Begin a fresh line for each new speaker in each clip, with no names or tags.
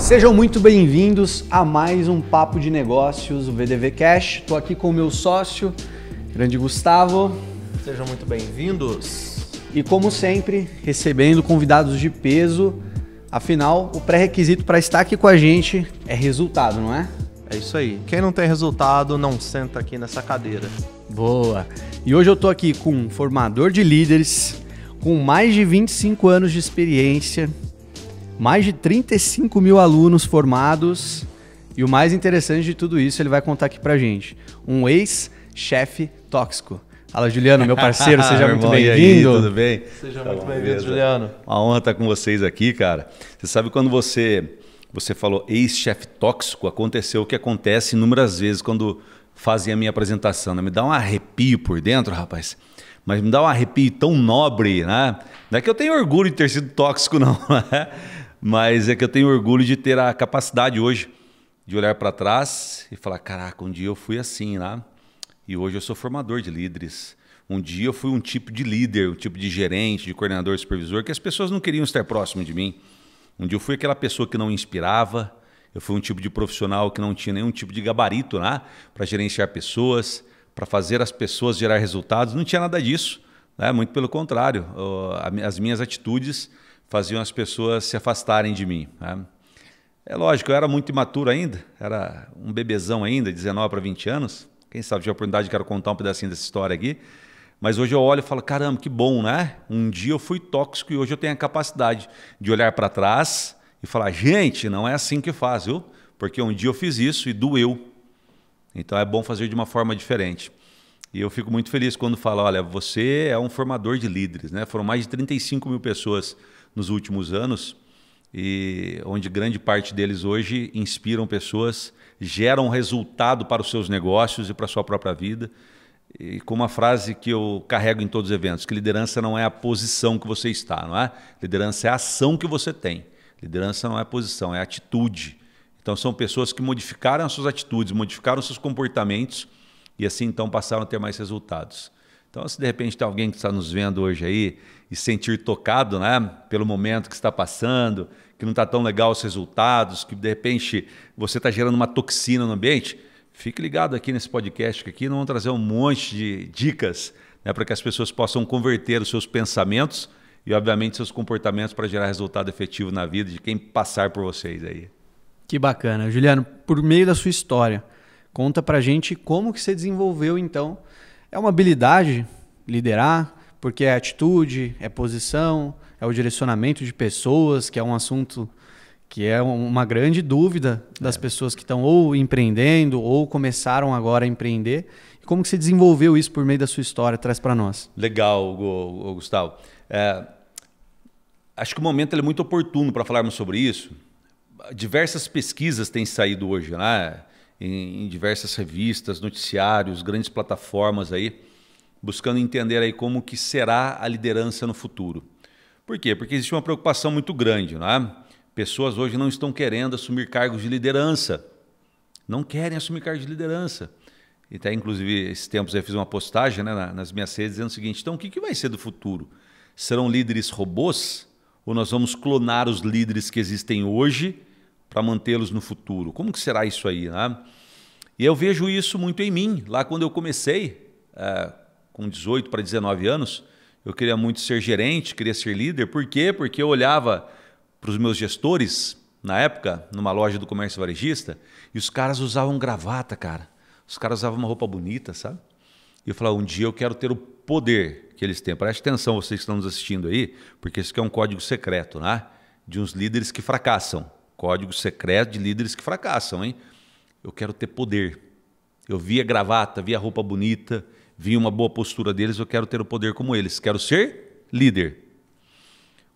Sejam muito bem-vindos a mais um Papo de Negócios, o VDV Cash. Estou aqui com o meu sócio, grande Gustavo.
Sejam muito bem-vindos.
E como sempre, recebendo convidados de peso. Afinal, o pré-requisito para estar aqui com a gente é resultado, não é?
É isso aí. Quem não tem resultado, não senta aqui nessa cadeira.
Boa! E hoje eu estou aqui com um formador de líderes, com mais de 25 anos de experiência, mais de 35 mil alunos formados e o mais interessante de tudo isso, ele vai contar aqui pra gente. Um ex-chefe tóxico. Fala, Juliano, meu parceiro, seja muito bem-vindo.
Tudo bem?
Seja muito bem-vindo, Juliano.
Uma honra estar com vocês aqui, cara. Você sabe quando você falou ex-chefe tóxico, aconteceu o que acontece inúmeras vezes quando fazem a minha apresentação, né? Me dá um arrepio por dentro, rapaz. Mas me dá um arrepio tão nobre, né? Não é que eu tenho orgulho de ter sido tóxico, não, né? Mas é que eu tenho orgulho de ter a capacidade hoje de olhar para trás e falar, caraca, um dia eu fui assim, né? E hoje eu sou formador de líderes. Um dia eu fui um tipo de líder, um tipo de gerente, de coordenador, supervisor, que as pessoas não queriam estar próximo de mim. Um dia eu fui aquela pessoa que não inspirava, eu fui um tipo de profissional que não tinha nenhum tipo de gabarito, né? Para gerenciar pessoas, para fazer as pessoas gerar resultados, não tinha nada disso, né? Muito pelo contrário, as minhas atitudes faziam as pessoas se afastarem de mim, né? É lógico, eu era muito imaturo ainda, era um bebezão ainda, 19 para 20 anos. Quem sabe tive a oportunidade de quero contar um pedacinho dessa história aqui. Mas hoje eu olho e falo, caramba, que bom, né? Um dia eu fui tóxico e hoje eu tenho a capacidade de olhar para trás e falar, gente, não é assim que faz, viu? Porque um dia eu fiz isso e doeu. Então é bom fazer de uma forma diferente. E eu fico muito feliz quando falo, olha, você é um formador de líderes, né? Foram mais de 35 mil pessoas nos últimos anos, e onde grande parte deles hoje inspiram pessoas, geram resultado para os seus negócios e para a sua própria vida. E com uma frase que eu carrego em todos os eventos, que liderança não é a posição que você está, não é? Liderança é a ação que você tem. Liderança não é posição, é atitude. Então são pessoas que modificaram as suas atitudes, modificaram os seus comportamentos e assim então passaram a ter mais resultados. Então, se de repente tem alguém que está nos vendo hoje aí e sentir tocado, né, pelo momento que está passando, que não está tão legal os resultados, que de repente você está gerando uma toxina no ambiente, fique ligado aqui nesse podcast, que aqui nós vamos trazer um monte de dicas, né, para que as pessoas possam converter os seus pensamentos e, obviamente, seus comportamentos para gerar resultado efetivo na vida de quem passar por vocês aí.
Que bacana. Juliano, por meio da sua história, conta pra gente como que você desenvolveu, então. É uma habilidade liderar, porque é atitude, é posição, é o direcionamento de pessoas, que é um assunto que é uma grande dúvida das pessoas que estão ou empreendendo ou começaram agora a empreender. E como que você desenvolveu isso por meio da sua história? Traz para nós.
Legal, Gustavo. Acho que o momento é muito oportuno para falarmos sobre isso. Diversas pesquisas têm saído hoje, né? Em diversas revistas, noticiários, grandes plataformas aí, buscando entender aí como que será a liderança no futuro. Por quê? Porque existe uma preocupação muito grande, né? Pessoas hoje não estão querendo assumir cargos de liderança. Não querem assumir cargos de liderança. E até, inclusive, esses tempos eu fiz uma postagem, né, nas minhas redes dizendo o seguinte, então o que vai ser do futuro? Serão líderes robôs ou nós vamos clonar os líderes que existem hoje para mantê-los no futuro? Como que será isso aí, né? E eu vejo isso muito em mim. Lá quando eu comecei, com 18 para 19 anos, eu queria muito ser gerente, queria ser líder. Por quê? Porque eu olhava para os meus gestores, na época, numa loja do comércio varejista, e os caras usavam gravata, cara. Os caras usavam uma roupa bonita, sabe? E eu falava, um dia eu quero ter o poder que eles têm. Preste atenção, vocês que estão nos assistindo aí, porque isso aqui é um código secreto, né? De uns líderes que fracassam. Código secreto de líderes que fracassam, hein? Eu quero ter poder. Eu via gravata, via roupa bonita, via uma boa postura deles, eu quero ter o poder como eles. Quero ser líder.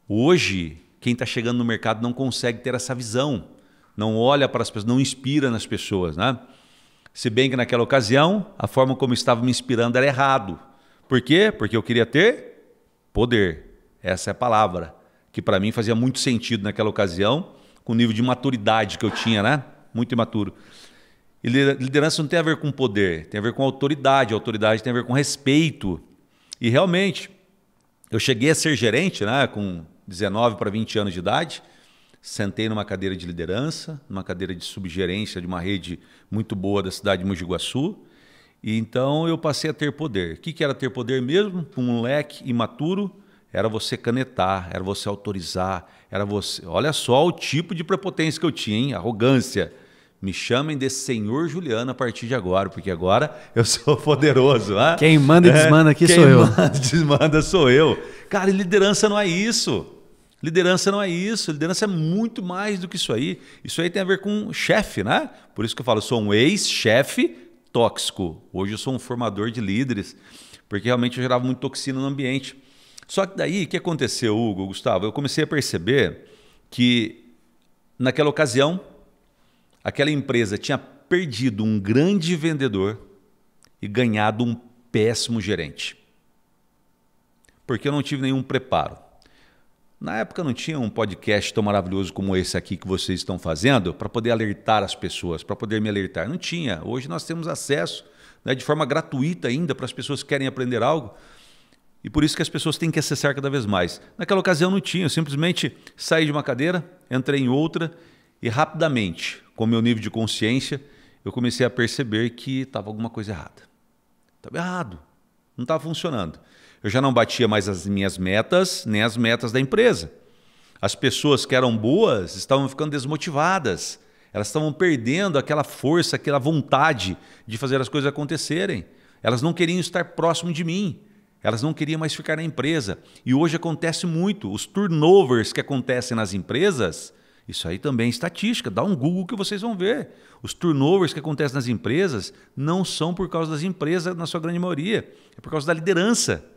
Hoje, quem está chegando no mercado não consegue ter essa visão. Não olha para as pessoas, não inspira nas pessoas, né? Se bem que naquela ocasião, a forma como estava me inspirando era errado. Por quê? Porque eu queria ter poder. Essa é a palavra, que para mim fazia muito sentido naquela ocasião, com o nível de maturidade que eu tinha, né? Muito imaturo. E liderança não tem a ver com poder, tem a ver com autoridade. A autoridade tem a ver com respeito. E realmente, eu cheguei a ser gerente, né? Com 19 para 20 anos de idade, sentei numa cadeira de liderança, numa cadeira de subgerência de uma rede muito boa da cidade de Mogi Guaçu. E então eu passei a ter poder. O que era ter poder mesmo? Um moleque imaturo, era você canetar, era você autorizar, era você... Olha só o tipo de prepotência que eu tinha, hein? Arrogância. Me chamem de Senhor Juliano a partir de agora, porque agora eu sou poderoso. Hein?
Quem manda e desmanda aqui sou eu.
Quem manda e desmanda sou eu. Cara, e liderança não é isso. Liderança não é isso. Liderança é muito mais do que isso aí. Isso aí tem a ver com chefe, né? Por isso que eu falo, eu sou um ex-chefe tóxico. Hoje eu sou um formador de líderes, porque realmente eu gerava muito toxina no ambiente. Só que daí, o que aconteceu, Hugo, Gustavo? Eu comecei a perceber que naquela ocasião, aquela empresa tinha perdido um grande vendedor e ganhado um péssimo gerente. Porque eu não tive nenhum preparo. Na época não tinha um podcast tão maravilhoso como esse aqui que vocês estão fazendo para poder alertar as pessoas, para poder me alertar. Não tinha. Hoje nós temos acesso, né, de forma gratuita ainda para as pessoas que querem aprender algo. E por isso que as pessoas têm que acessar cada vez mais. Naquela ocasião não tinha. Eu simplesmente saí de uma cadeira, entrei em outra e rapidamente, com o meu nível de consciência, eu comecei a perceber que estava alguma coisa errada. Estava errado. Não estava funcionando. Eu já não batia mais as minhas metas, nem as metas da empresa. As pessoas que eram boas estavam ficando desmotivadas. Elas estavam perdendo aquela força, aquela vontade de fazer as coisas acontecerem. Elas não queriam estar próximo de mim. Elas não queriam mais ficar na empresa. E hoje acontece muito. Os turnovers que acontecem nas empresas, isso aí também é estatística. Dá um Google que vocês vão ver. Os turnovers que acontecem nas empresas não são por causa das empresas, na sua grande maioria. É por causa da liderança.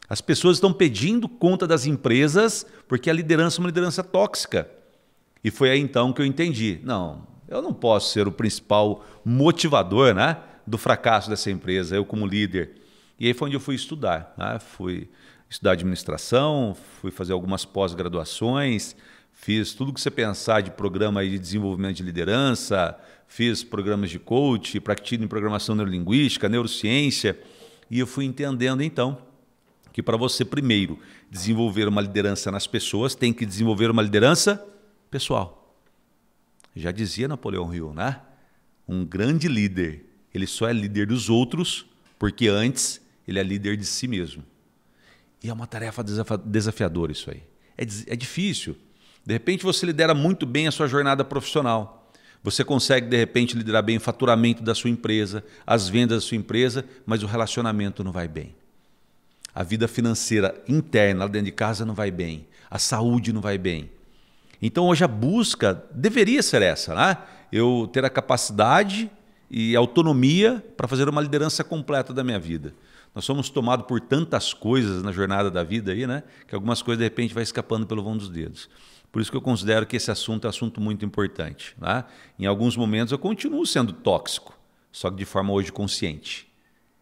As pessoas estão pedindo conta das empresas porque a liderança é uma liderança tóxica. E foi aí então que eu entendi. Não, eu não posso ser o principal motivador, né, do fracasso dessa empresa, eu como líder. E aí foi onde eu fui estudar. Né? Fui estudar administração, fui fazer algumas pós-graduações, fiz tudo que você pensar de programa de desenvolvimento de liderança, fiz programas de coach, pratiquei em programação neurolinguística, neurociência, e eu fui entendendo então que para você primeiro desenvolver uma liderança nas pessoas, tem que desenvolver uma liderança pessoal. Já dizia Napoleão Hill, né? Um grande líder, ele só é líder dos outros porque antes ele é líder de si mesmo. E é uma tarefa desafiadora isso aí. É difícil. De repente você lidera muito bem a sua jornada profissional. Você consegue, de repente, liderar bem o faturamento da sua empresa, as vendas da sua empresa, mas o relacionamento não vai bem. A vida financeira interna, lá dentro de casa, não vai bem. A saúde não vai bem. Então, hoje a busca deveria ser essa, né? Eu ter a capacidade e autonomia para fazer uma liderança completa da minha vida. Nós somos tomados por tantas coisas na jornada da vida aí, né? Que algumas coisas, de repente, vai escapando pelo vão dos dedos. Por isso que eu considero que esse assunto é um assunto muito importante. Né? Em alguns momentos eu continuo sendo tóxico, só que de forma hoje consciente.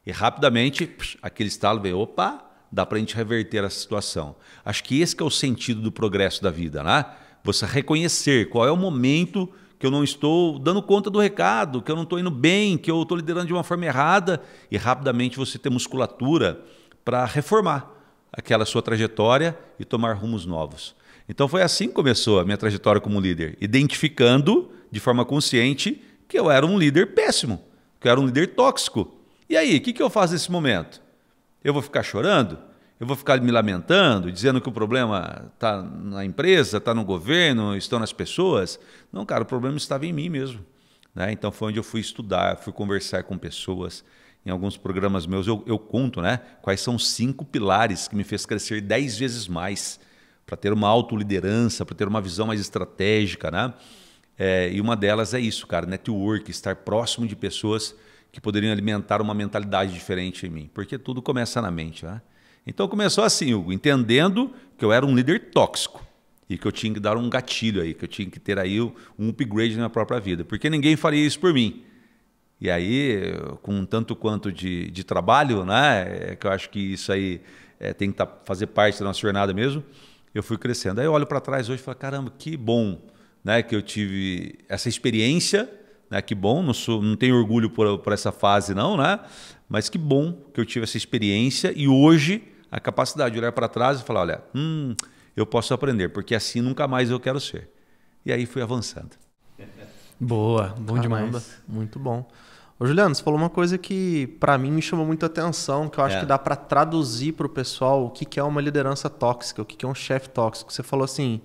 E rapidamente, aquele estalo veio, opa, dá para a gente reverter essa situação. Acho que esse que é o sentido do progresso da vida, né? Você reconhecer qual é o momento que eu não estou dando conta do recado, que eu não estou indo bem, que eu estou liderando de uma forma errada, e rapidamente você ter musculatura para reformar aquela sua trajetória e tomar rumos novos. Então foi assim que começou a minha trajetória como líder, identificando de forma consciente que eu era um líder péssimo, que eu era um líder tóxico. E aí, o que eu faço nesse momento? Eu vou ficar chorando? Eu vou ficar me lamentando, dizendo que o problema está na empresa, está no governo, estão nas pessoas? Não, cara, o problema estava em mim mesmo. Né? Então foi onde eu fui estudar, fui conversar com pessoas. Em alguns programas meus eu conto, né, quais são os 5 pilares que me fez crescer 10 vezes mais, para ter uma autoliderança, para ter uma visão mais estratégica. Né? E uma delas é isso, cara, network, estar próximo de pessoas que poderiam alimentar uma mentalidade diferente em mim, porque tudo começa na mente. Né? Então começou assim, Hugo, entendendo que eu era um líder tóxico e que eu tinha que dar um gatilho aí, que eu tinha que ter aí um upgrade na minha própria vida, porque ninguém faria isso por mim. E aí, com tanto quanto de trabalho, né, que eu acho que isso aí tem que fazer parte da nossa jornada mesmo, eu fui crescendo. Aí eu olho para trás hoje e falo, caramba, que bom, né, que eu tive essa experiência, né, que bom, não tenho orgulho por essa fase não, né, mas que bom que eu tive essa experiência e hoje a capacidade de olhar para trás e falar, olha, eu posso aprender, porque assim nunca mais eu quero ser. E aí fui avançando.
Boa, bom
Caramba,
demais.
muito bom. Ô Juliano, você falou uma coisa que para mim me chamou muito a atenção, que eu acho que dá para traduzir para o pessoal o que é uma liderança tóxica, o que é um chefe tóxico. Você falou assim,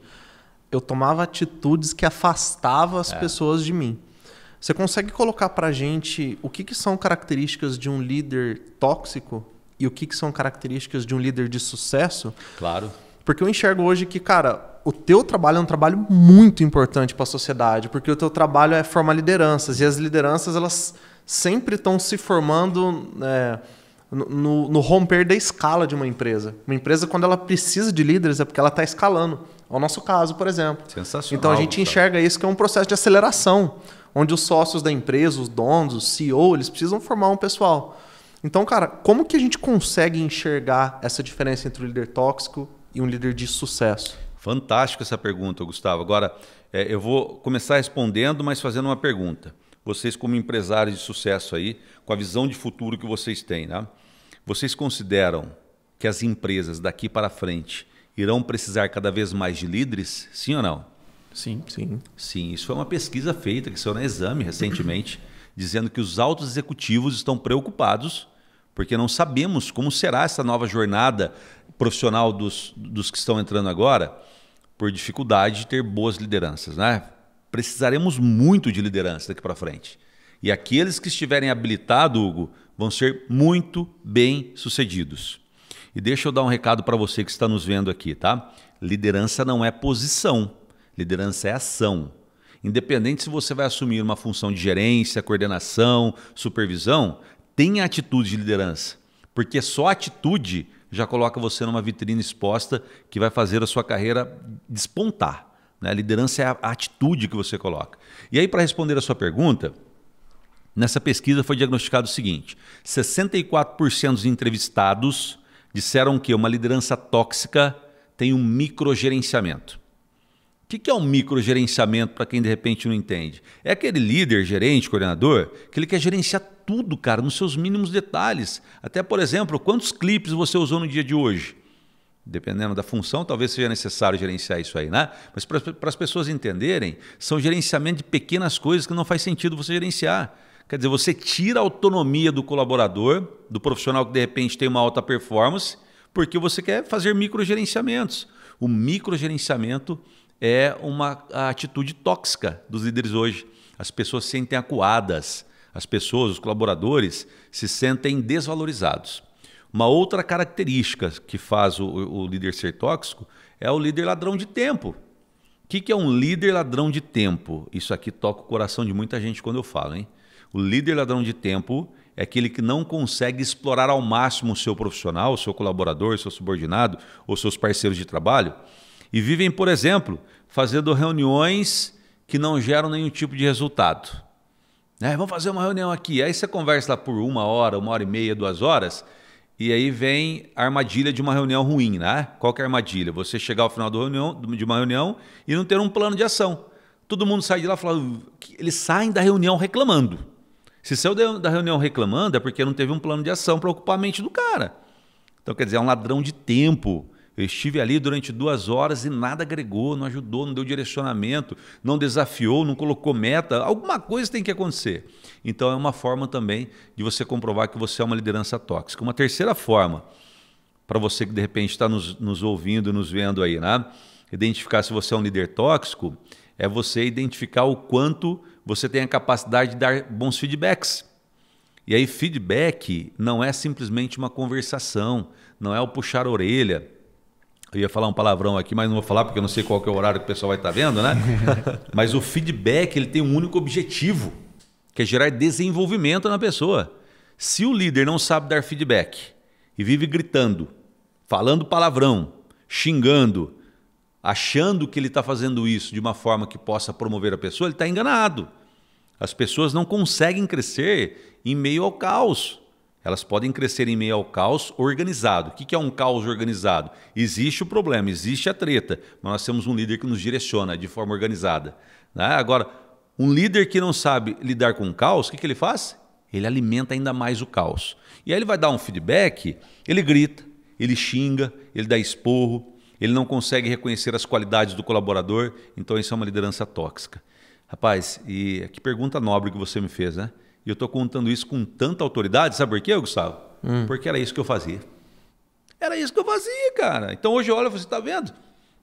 eu tomava atitudes que afastavam as pessoas de mim. Você consegue colocar para a gente o que são características de um líder tóxico e o que são características de um líder de sucesso?
Claro.
Porque eu enxergo hoje que, cara, o teu trabalho é um trabalho muito importante para a sociedade, porque o teu trabalho é formar lideranças, e as lideranças elas sempre estão se formando no romper da escala de uma empresa. Uma empresa, quando ela precisa de líderes, é porque ela está escalando. É o nosso caso, por exemplo.
Sensacional.
Então a gente enxerga isso que é um processo de aceleração, onde os sócios da empresa, os donos, os CEO, eles precisam formar um pessoal. Então, cara, como que a gente consegue enxergar essa diferença entre o líder tóxico e um líder de sucesso?
Fantástica essa pergunta, Gustavo. Agora, eu vou começar respondendo, mas fazendo uma pergunta. Vocês, como empresários de sucesso aí, com a visão de futuro que vocês têm, né? Vocês consideram que as empresas daqui para frente irão precisar cada vez mais de líderes? Sim ou não?
Sim.
Sim, isso foi uma pesquisa feita, que saiu na Exame recentemente, dizendo que os altos executivos estão preocupados porque não sabemos como será essa nova jornada profissional dos que estão entrando agora, por dificuldade de ter boas lideranças, né? Precisaremos muito de liderança daqui para frente. E aqueles que estiverem habilitados, Hugo, vão ser muito bem sucedidos. E deixa eu dar um recado para você que está nos vendo aqui, tá? Liderança não é posição, liderança é ação. Independente se você vai assumir uma função de gerência, coordenação, supervisão, tenha atitude de liderança, porque só a atitude já coloca você numa vitrine exposta que vai fazer a sua carreira despontar. Né? A liderança é a atitude que você coloca. E aí, para responder a sua pergunta, nessa pesquisa foi diagnosticado o seguinte: 64% dos entrevistados disseram que uma liderança tóxica tem um microgerenciamento. O que é um microgerenciamento para quem de repente não entende? É aquele líder, gerente, coordenador, que ele quer gerenciar tudo, cara, nos seus mínimos detalhes. Até, por exemplo, quantos clipes você usou no dia de hoje? Dependendo da função, talvez seja necessário gerenciar isso aí, né? Mas para as pessoas entenderem, são gerenciamento de pequenas coisas que não faz sentido você gerenciar. Quer dizer, você tira a autonomia do colaborador, do profissional que de repente tem uma alta performance, porque você quer fazer microgerenciamentos. O microgerenciamento é uma atitude tóxica dos líderes hoje. As pessoas se sentem acuadas, as pessoas, os colaboradores, se sentem desvalorizados. Uma outra característica que faz o líder ser tóxico é o líder ladrão de tempo. O que é um líder ladrão de tempo? Isso aqui toca o coração de muita gente quando eu falo, hein? O líder ladrão de tempo é aquele que não consegue explorar ao máximo o seu profissional, o seu colaborador, o seu subordinado ou seus parceiros de trabalho e vivem, por exemplo, fazendo reuniões que não geram nenhum tipo de resultado. Vamos fazer uma reunião aqui. Aí você conversa lá por 1 hora, 1h30, 2 horas, e aí vem a armadilha de uma reunião ruim, né? Qual que é a armadilha? Você chegar ao final de uma reunião e não ter um plano de ação. Todo mundo sai de lá falando, eles saem da reunião reclamando. Se saiu da reunião reclamando é porque não teve um plano de ação para ocupar a mente do cara. Então, quer dizer, é um ladrão de tempo. Eu estive ali durante 2 horas e nada agregou, não ajudou, não deu direcionamento, não desafiou, não colocou meta. Alguma coisa tem que acontecer. Então é uma forma também de você comprovar que você é uma liderança tóxica. Uma terceira forma, para você que de repente está nos ouvindo, nos vendo aí, né? Identificar se você é um líder tóxico, é você identificar o quanto você tem a capacidade de dar bons feedbacks. E aí feedback não é simplesmente uma conversação, não é o puxar a orelha. Eu ia falar um palavrão aqui, mas não vou falar porque eu não sei qual que é o horário que o pessoal vai estar vendo, né? Mas o feedback ele tem um único objetivo, que é gerar desenvolvimento na pessoa. Se o líder não sabe dar feedback e vive gritando, falando palavrão, xingando, achando que ele está fazendo isso de uma forma que possa promover a pessoa, ele está enganado. As pessoas não conseguem crescer em meio ao caos. Elas podem crescer em meio ao caos organizado. O que é um caos organizado? Existe o problema, existe a treta, mas nós temos um líder que nos direciona de forma organizada. Né? Agora, um líder que não sabe lidar com o caos, o que ele faz? Ele alimenta ainda mais o caos. E aí ele vai dar um feedback, ele grita, ele xinga, ele dá esporro, ele não consegue reconhecer as qualidades do colaborador, então isso é uma liderança tóxica. Rapaz, e que pergunta nobre que você me fez, né? E eu estou contando isso com tanta autoridade, sabe por quê, Gustavo? Porque era isso que eu fazia. Era isso que eu fazia, cara. Então hoje, olha, você está vendo?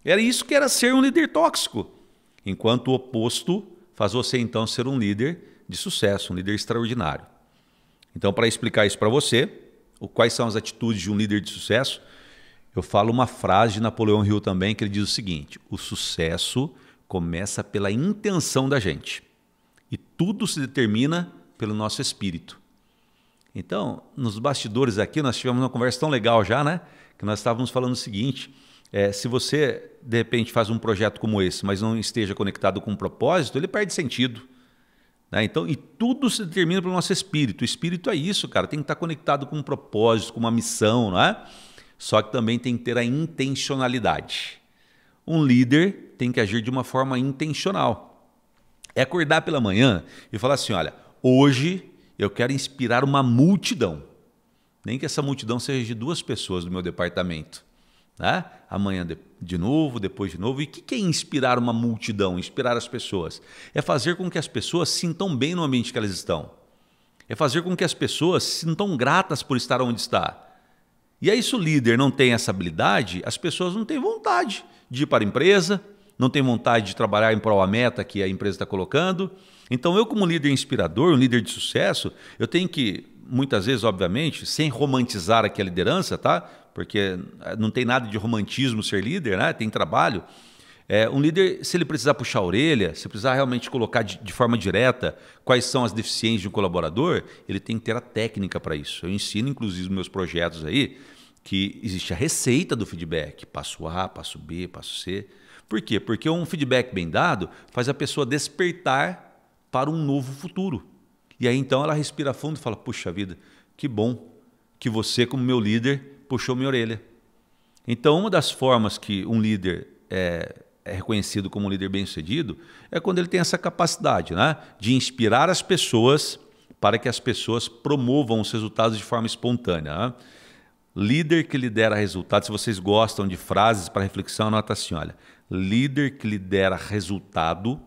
Era isso que era ser um líder tóxico. Enquanto o oposto faz você então ser um líder de sucesso, um líder extraordinário. Então, para explicar isso para você, quais são as atitudes de um líder de sucesso, eu falo uma frase de Napoleão Hill também, que ele diz o seguinte: o sucesso começa pela intenção da gente. E tudo se determina pelo nosso espírito. Então, nos bastidores aqui, nós tivemos uma conversa tão legal já, né? Que nós estávamos falando o seguinte: se você, de repente, faz um projeto como esse, mas não esteja conectado com um propósito, ele perde sentido. Né? Então, e tudo se determina pelo nosso espírito. O espírito é isso, cara. Tem que estar conectado com um propósito, com uma missão, não é? Só que também tem que ter a intencionalidade. Um líder tem que agir de uma forma intencional. É acordar pela manhã e falar assim: olha, hoje eu quero inspirar uma multidão. Nem que essa multidão seja de 2 pessoas do meu departamento. Né? Amanhã de novo, depois de novo. E o que é inspirar uma multidão, inspirar as pessoas? É fazer com que as pessoas se sintam bem no ambiente que elas estão. É fazer com que as pessoas se sintam gratas por estar onde está. E aí, se o líder não tem essa habilidade, as pessoas não têm vontade de ir para a empresa, não têm vontade de trabalhar em prol da meta que a empresa está colocando. Então, eu como líder inspirador, um líder de sucesso, eu tenho que, muitas vezes, obviamente, sem romantizar aqui a liderança, tá? Porque não tem nada de romantismo ser líder, né? Tem trabalho. Um líder, se ele precisar puxar a orelha, se precisar realmente colocar de forma direta quais são as deficiências de um colaborador, ele tem que ter a técnica para isso. Eu ensino, inclusive, nos meus projetos aí, que existe a receita do feedback. Passo A, passo B, passo C. Por quê? Porque um feedback bem dado faz a pessoa despertar para um novo futuro. E aí, então, ela respira fundo e fala: puxa vida, que bom que você, como meu líder, puxou minha orelha. Então, uma das formas que um líder é reconhecido como um líder bem-sucedido é quando ele tem essa capacidade, né, de inspirar as pessoas para que as pessoas promovam os resultados de forma espontânea. Né? Líder que lidera resultados, se vocês gostam de frases para reflexão, anota assim, olha: líder que lidera resultado,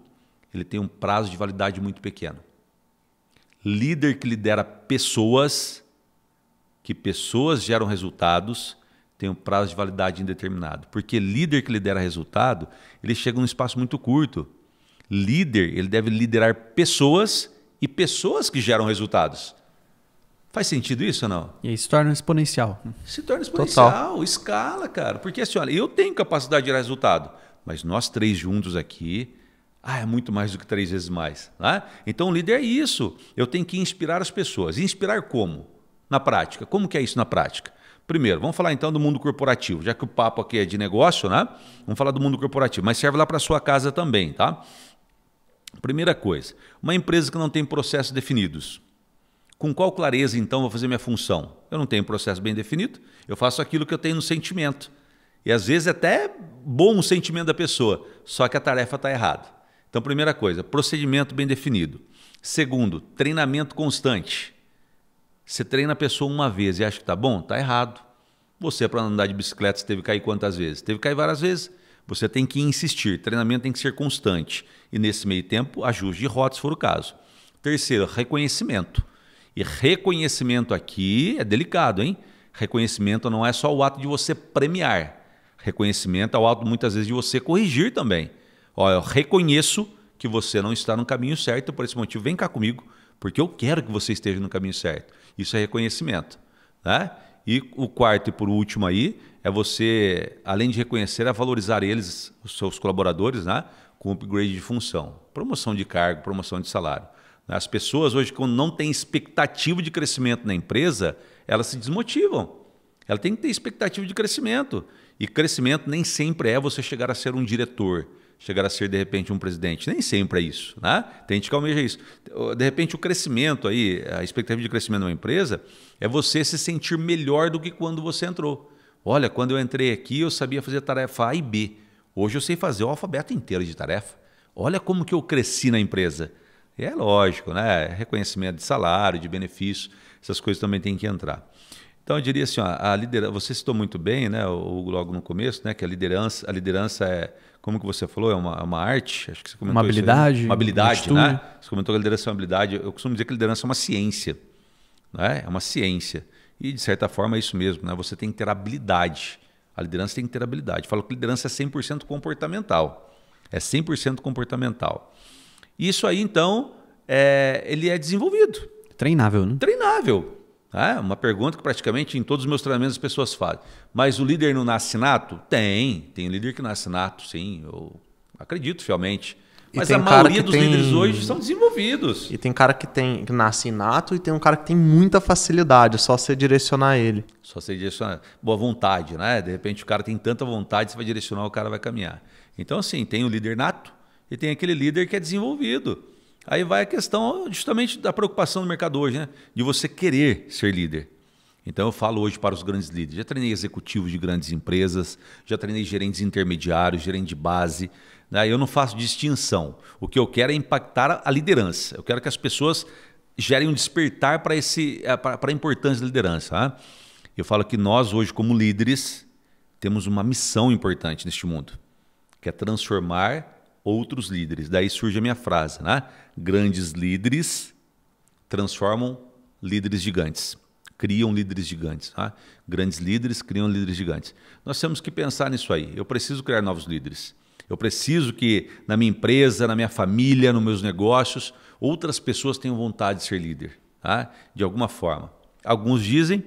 ele tem um prazo de validade muito pequeno. Líder que lidera pessoas, que pessoas geram resultados, tem um prazo de validade indeterminado. Porque líder que lidera resultado, ele chega num espaço muito curto. Líder, ele deve liderar pessoas e pessoas que geram resultados. Faz sentido isso ou não?
E aí se torna exponencial.
Se torna exponencial,
Total.
Escala, cara. Porque assim, olha, eu tenho capacidade de gerar resultado, mas nós 3 juntos aqui, é muito mais do que 3 vezes mais. Né? Então o líder é isso. Eu tenho que inspirar as pessoas. Inspirar como? Na prática. Como que é isso na prática? Primeiro, vamos falar então do mundo corporativo, já que o papo aqui é de negócio, né? Vamos falar do mundo corporativo, mas serve lá para a sua casa também, tá? Primeira coisa, uma empresa que não tem processos definidos. Com qual clareza, então, vou fazer minha função? Eu não tenho processo bem definido, eu faço aquilo que eu tenho no sentimento. E às vezes é até bom o sentimento da pessoa, só que a tarefa está errada. Então, primeira coisa, procedimento bem definido. Segundo, treinamento constante. Você treina a pessoa uma vez e acha que está bom? Está errado. Você, para andar de bicicleta, você teve que cair quantas vezes? Teve que cair várias vezes. Você tem que insistir. Treinamento tem que ser constante. E nesse meio tempo, ajuste de rota, se for o caso. Terceiro, reconhecimento. E reconhecimento aqui é delicado, hein? Reconhecimento não é só o ato de você premiar. Reconhecimento é o ato, muitas vezes, de você corrigir também. Olha, eu reconheço que você não está no caminho certo, por esse motivo, vem cá comigo, porque eu quero que você esteja no caminho certo. Isso é reconhecimento. Né? E o quarto e por último aí é você, além de reconhecer, é valorizar eles, os seus colaboradores, né? Com upgrade de função, promoção de cargo, promoção de salário. As pessoas hoje, quando não têm expectativa de crescimento na empresa, elas se desmotivam. Ela tem que ter expectativa de crescimento. E crescimento nem sempre é você chegar a ser um diretor, chegar a ser, de repente, um presidente. Nem sempre é isso. Né? Tem gente que almeja isso. De repente, o crescimento, aí, a expectativa de crescimento de uma empresa é você se sentir melhor do que quando você entrou. Olha, quando eu entrei aqui, eu sabia fazer tarefa A e B. Hoje eu sei fazer o alfabeto inteiro de tarefa. Olha como que eu cresci na empresa. E é lógico, né? Reconhecimento de salário, de benefício, essas coisas também têm que entrar. Então eu diria assim, ó, você citou muito bem, né, logo no começo, né, que a liderança é, como que você falou, é uma arte, acho que você comentou
uma habilidade,
isso aí, uma habilidade, né? Você comentou que a liderança é uma habilidade. Eu costumo dizer que a liderança é uma ciência, né? É uma ciência. E de certa forma é isso mesmo, né? Você tem que ter habilidade. A liderança tem que ter habilidade. Eu falo que liderança é 100% comportamental. É 100% comportamental. Isso aí, então, ele é desenvolvido.
Treinável, né?
Treinável. É uma pergunta que praticamente em todos os meus treinamentos as pessoas fazem. Mas o líder não nasce nato? Tem líder que nasce nato, sim. Eu acredito fielmente. Mas a maioria dos líderes hoje são desenvolvidos.
E tem cara que nasce inato e tem um cara que tem muita facilidade, é só você direcionar ele.
Só você direcionar. Boa vontade, né? De repente o cara tem tanta vontade, você vai direcionar, o cara vai caminhar. Então, assim, tem o líder nato e tem aquele líder que é desenvolvido. Aí vai a questão justamente da preocupação do mercado hoje, né? De você querer ser líder. Então eu falo hoje para os grandes líderes. Já treinei executivos de grandes empresas, já treinei gerentes intermediários, gerente de base. Né? Eu não faço distinção. O que eu quero é impactar a liderança. Eu quero que as pessoas gerem um despertar para a importância da liderança. Tá? Eu falo que nós hoje, como líderes, temos uma missão importante neste mundo, que é transformar outros líderes. Daí surge a minha frase, né? Grandes líderes transformam líderes gigantes, criam líderes gigantes. Tá? Grandes líderes criam líderes gigantes. Nós temos que pensar nisso aí. Eu preciso criar novos líderes. Eu preciso que na minha empresa, na minha família, nos meus negócios, outras pessoas tenham vontade de ser líder, tá? De alguma forma. Alguns dizem,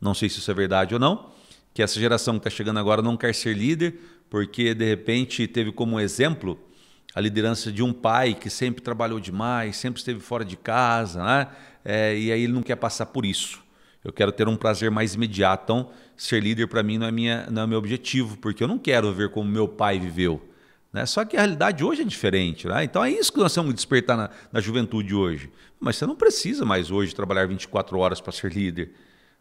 não sei se isso é verdade ou não, que essa geração que está chegando agora não quer ser líder porque, de repente, teve como exemplo a liderança de um pai que sempre trabalhou demais, sempre esteve fora de casa, né? E aí ele não quer passar por isso. Eu quero ter um prazer mais imediato. Então, ser líder para mim não é meu objetivo, porque eu não quero ver como meu pai viveu. Né? Só que a realidade hoje é diferente. Né? Então é isso que nós temos que despertar na juventude hoje. Mas você não precisa mais hoje trabalhar 24 horas para ser líder.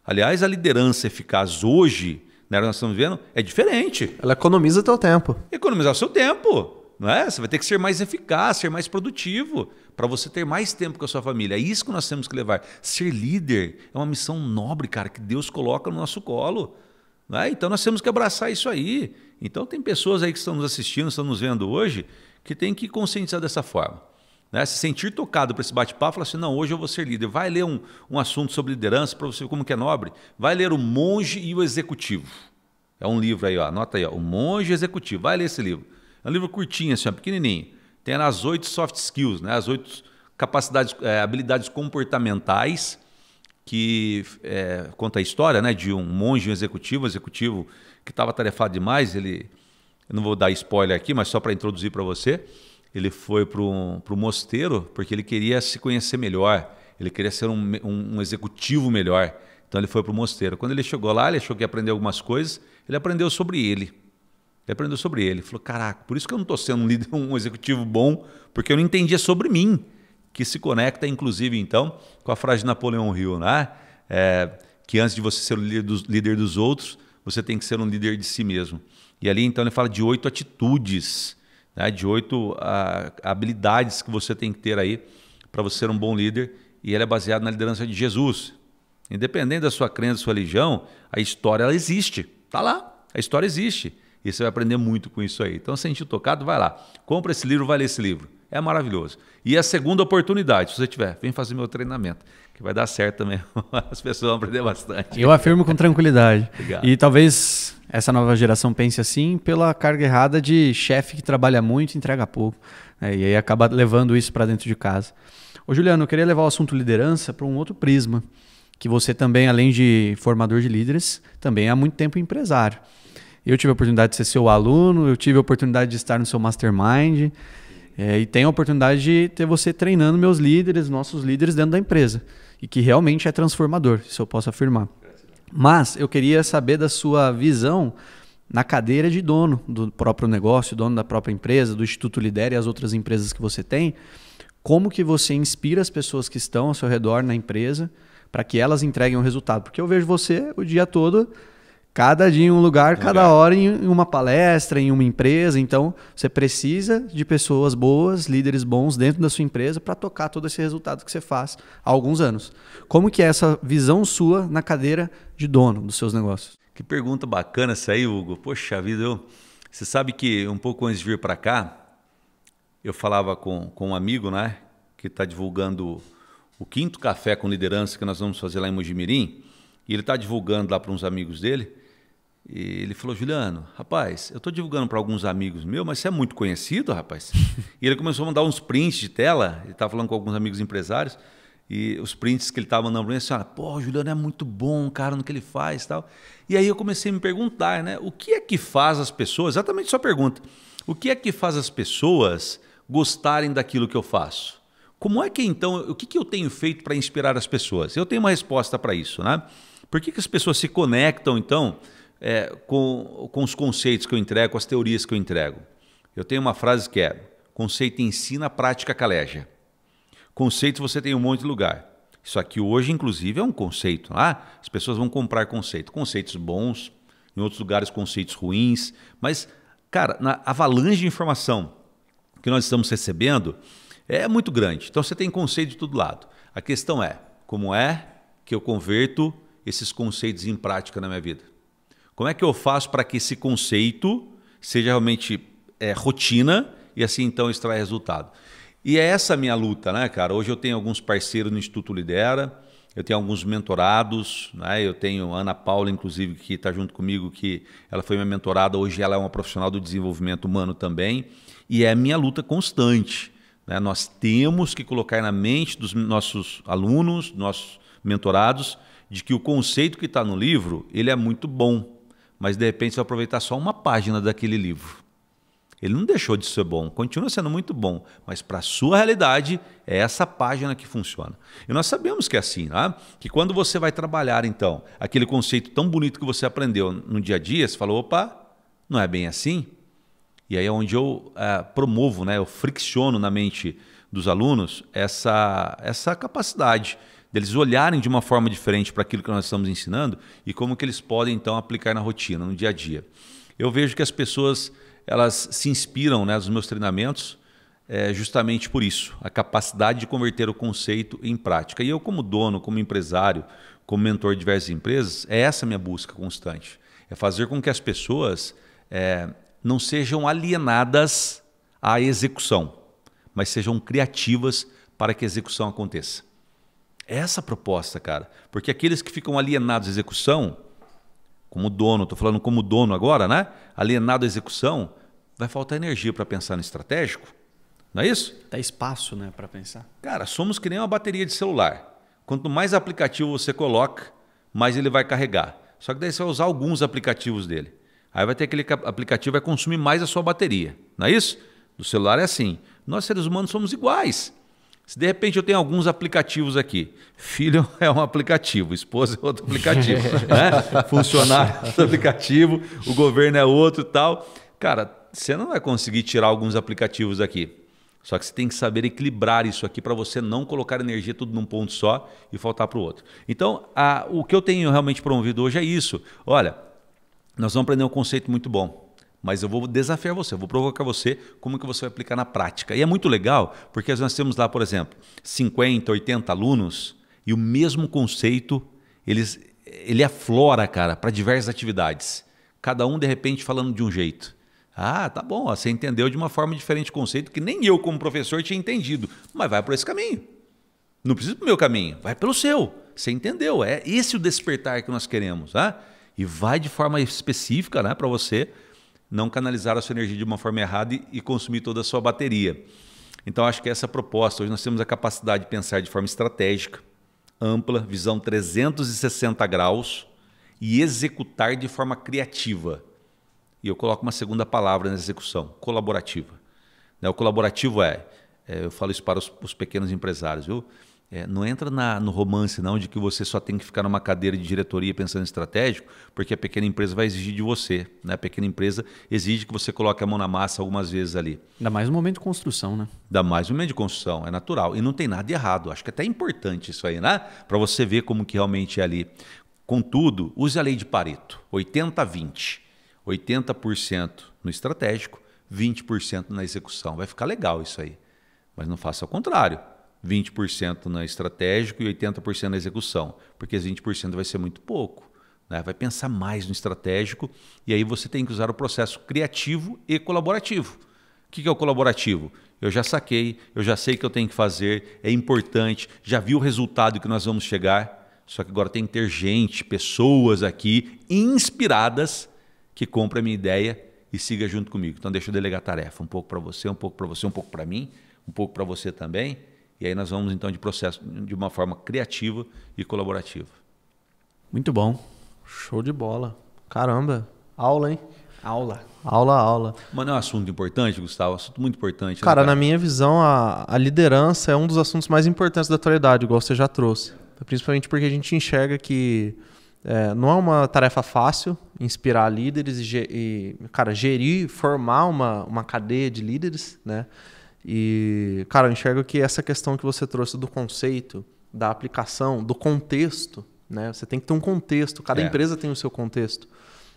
Aliás, a liderança eficaz hoje, né, nós estamos vendo, é diferente.
Ela economiza teu tempo.
Economizar o seu tempo. Não é? Você vai ter que ser mais eficaz, ser mais produtivo, para você ter mais tempo com a sua família. É isso que nós temos que levar. Ser líder é uma missão nobre, cara, que Deus coloca no nosso colo. Não é? Então nós temos que abraçar isso aí. Então tem pessoas aí que estão nos assistindo, estão nos vendo hoje, que tem que conscientizar dessa forma. Né? Se sentir tocado para esse bate-papo, falar assim, não, hoje eu vou ser líder. Vai ler um assunto sobre liderança para você ver como que é nobre. Vai ler O Monge e o Executivo. É um livro aí, ó, anota aí, ó, O Monge e o Executivo. Vai ler esse livro. É um livro curtinho, assim, ó, pequenininho. Tem as 8 soft skills, né? As 8 capacidades, habilidades comportamentais que conta a história, né, de um monge e um executivo que estava atarefado demais. Eu não vou dar spoiler aqui, mas só para introduzir para você, ele foi para o mosteiro porque ele queria se conhecer melhor, ele queria ser um executivo melhor. Então ele foi para o mosteiro. Quando ele chegou lá, ele achou que ia aprender algumas coisas, ele aprendeu sobre ele. Ele falou, caraca, por isso que eu não estou sendo um líder, um executivo bom, porque eu não entendia sobre mim, que se conecta, inclusive, então, com a frase de Napoleão Hill, né? Que antes de você ser o líder dos outros, você tem que ser um líder de si mesmo. E ali, então, ele fala de 8 atitudes, né? De 8 habilidades que você tem que ter aí para você ser um bom líder, e ele é baseado na liderança de Jesus. Independente da sua crença, da sua religião, a história ela existe, está lá, a história existe. E você vai aprender muito com isso aí. Então, se sentir tocado, vai lá. Compra esse livro, vai ler esse livro. É maravilhoso. E a segunda oportunidade, se você tiver, vem fazer meu treinamento, que vai dar certo também. As pessoas vão aprender bastante.
Eu afirmo com tranquilidade.
Obrigado.
E talvez essa nova geração pense assim pela carga errada de chefe que trabalha muito e entrega pouco. E aí acaba levando isso para dentro de casa. Ô Juliano, eu queria levar o assunto liderança para um outro prisma. Que você também, além de formador de líderes, também há muito tempo empresário. Eu tive a oportunidade de ser seu aluno, eu tive a oportunidade de estar no seu mastermind e tenho a oportunidade de ter você treinando meus líderes, nossos líderes dentro da empresa. E que realmente é transformador, isso eu posso afirmar. Mas eu queria saber da sua visão na cadeira de dono do próprio negócio, dono da própria empresa, do Instituto Lidera e as outras empresas que você tem. Como que você inspira as pessoas que estão ao seu redor na empresa para que elas entreguem o resultado? Porque eu vejo você o dia todo Cada dia em um lugar, cada hora em uma palestra, em uma empresa. Então, você precisa de pessoas boas, líderes bons dentro da sua empresa para tocar todo esse resultado que você faz há alguns anos. Como que é essa visão sua na cadeira de dono dos seus negócios?
Que pergunta bacana essa aí, Hugo. Poxa vida, você sabe que um pouco antes de vir para cá, eu falava com um amigo, né, que está divulgando o 5º Café com Liderança que nós vamos fazer lá em Mojimirim, e ele está divulgando lá para uns amigos dele. E ele falou: Juliano, rapaz, eu estou divulgando para alguns amigos meus, mas você é muito conhecido, rapaz. E ele começou a mandar uns prints de tela, ele estava falando com alguns amigos empresários, e os prints que ele estava mandando para mim, assim, pô, o Juliano é muito bom, cara, no que ele faz e tal. E aí eu comecei a me perguntar, né, o que é que faz as pessoas, exatamente sua pergunta, o que é que faz as pessoas gostarem daquilo que eu faço? Como é que então, o que eu tenho feito para inspirar as pessoas? Eu tenho uma resposta para isso, né? Por que as pessoas se conectam então com os conceitos que eu entrego, com as teorias que eu entrego? Eu tenho uma frase que é: conceito ensina, prática caleja. Conceito você tem um monte de lugar. Isso aqui hoje, inclusive, é um conceito. As pessoas vão comprar conceito. Conceitos bons, em outros lugares conceitos ruins. Mas, cara, na avalanche de informação que nós estamos recebendo é muito grande. Então você tem conceito de todo lado. A questão é, como é que eu converto esses conceitos em prática na minha vida? Como é que eu faço para que esse conceito seja realmente rotina e assim então extrair resultado? E é essa a minha luta, né, cara? Hoje eu tenho alguns parceiros no Instituto Lidera, eu tenho alguns mentorados, né? Eu tenho a Ana Paula, inclusive, que está junto comigo, que ela foi minha mentorada, hoje ela é uma profissional do desenvolvimento humano também, e é a minha luta constante, né? Nós temos que colocar na mente dos nossos alunos, nossos mentorados, de que o conceito que está no livro, ele é muito bom, mas de repente você vai aproveitar só uma página daquele livro. Ele não deixou de ser bom, continua sendo muito bom, mas para a sua realidade é essa página que funciona. E nós sabemos que é assim, né? Que quando você vai trabalhar então aquele conceito tão bonito que você aprendeu no dia a dia, você fala: opa, não é bem assim? E aí é onde eu promovo, né? Eu fricciono na mente dos alunos essa capacidade deles olharem de uma forma diferente para aquilo que nós estamos ensinando e como que eles podem então aplicar na rotina, no dia a dia. Eu vejo que as pessoas elas se inspiram, né, nos meus treinamentos justamente por isso, a capacidade de converter o conceito em prática. E eu, como dono, como empresário, como mentor de diversas empresas, é essa a minha busca constante. É fazer com que as pessoas não sejam alienadas à execução, mas sejam criativas para que a execução aconteça. É essa a proposta, cara. Porque aqueles que ficam alienados à execução, como dono, estou falando como dono agora, né? Alienado à execução, vai faltar energia para pensar no estratégico. Não é isso?
Dá espaço, né, para pensar.
Cara, somos que nem uma bateria de celular. Quanto mais aplicativo você coloca, mais ele vai carregar. Só que daí você vai usar alguns aplicativos dele. Aí vai ter aquele aplicativo que vai consumir mais a sua bateria. Não é isso? Do celular é assim. Nós, seres humanos, somos iguais. Se de repente eu tenho alguns aplicativos aqui, filho é um aplicativo, esposa é outro aplicativo, né? Funcionário é outro aplicativo, o governo é outro e tal. Cara, você não vai conseguir tirar alguns aplicativos aqui. Só que você tem que saber equilibrar isso aqui para você não colocar energia tudo num ponto só e faltar para o outro. Então, o que eu tenho realmente promovido hoje é isso. Olha, nós vamos aprender um conceito muito bom. Mas eu vou desafiar você, eu vou provocar você como que você vai aplicar na prática. E é muito legal, porque nós temos lá, por exemplo, 50, 80 alunos e o mesmo conceito, ele aflora, cara, para diversas atividades. Cada um, de repente, falando de um jeito. Ah, tá bom, você entendeu de uma forma diferente o conceito que nem eu, como professor, tinha entendido. Mas vai por esse caminho. Não precisa do meu caminho, vai pelo seu. Você entendeu, é esse o despertar que nós queremos. Tá? E vai de forma específica, né, para você não canalizar a sua energia de uma forma errada e consumir toda a sua bateria. Então, acho que essa é a proposta. Hoje nós temos a capacidade de pensar de forma estratégica, ampla, visão 360 graus e executar de forma criativa. E eu coloco uma segunda palavra na execução, colaborativa. O colaborativo eu falo isso para os pequenos empresários, viu? Não entra no romance não de que você só tem que ficar numa cadeira de diretoria pensando em estratégico, porque a pequena empresa vai exigir de você. Né? A pequena empresa exige que você coloque a mão na massa algumas vezes ali.
Ainda mais no momento de construção, né?
Ainda mais no momento de construção, é natural. E não tem nada de errado. Acho que é até importante isso aí, né? Para você ver como que realmente é ali. Contudo, use a lei de Pareto, 80-20. 80% no estratégico, 20% na execução. Vai ficar legal isso aí. Mas não faça ao contrário. 20% na estratégico e 80% na execução. Porque os 20% vai ser muito pouco. Né? Vai pensar mais no estratégico e aí você tem que usar o processo criativo e colaborativo. O que é o colaborativo? Eu já saquei, eu já sei o que eu tenho que fazer, é importante, já vi o resultado que nós vamos chegar, só que agora tem que ter gente, pessoas aqui inspiradas que compre a minha ideia e siga junto comigo. Então deixa eu delegar a tarefa, um pouco para você, um pouco para você, um pouco para mim, um pouco para você também, e aí nós vamos então de processo de uma forma criativa e colaborativa.
Muito bom.
Show de bola. Caramba, aula, hein?
Aula.
Aula.
Mas não é um assunto importante, Gustavo? Um assunto muito importante.
Cara, na minha visão, a liderança é um dos assuntos mais importantes da atualidade, igual você já trouxe. Principalmente porque a gente enxerga que não é uma tarefa fácil inspirar líderes cara, gerir, formar uma cadeia de líderes, né? E, cara, eu enxergo que essa questão que você trouxe do conceito, da aplicação, do contexto, né? Você tem que ter um contexto, cada empresa tem o seu contexto.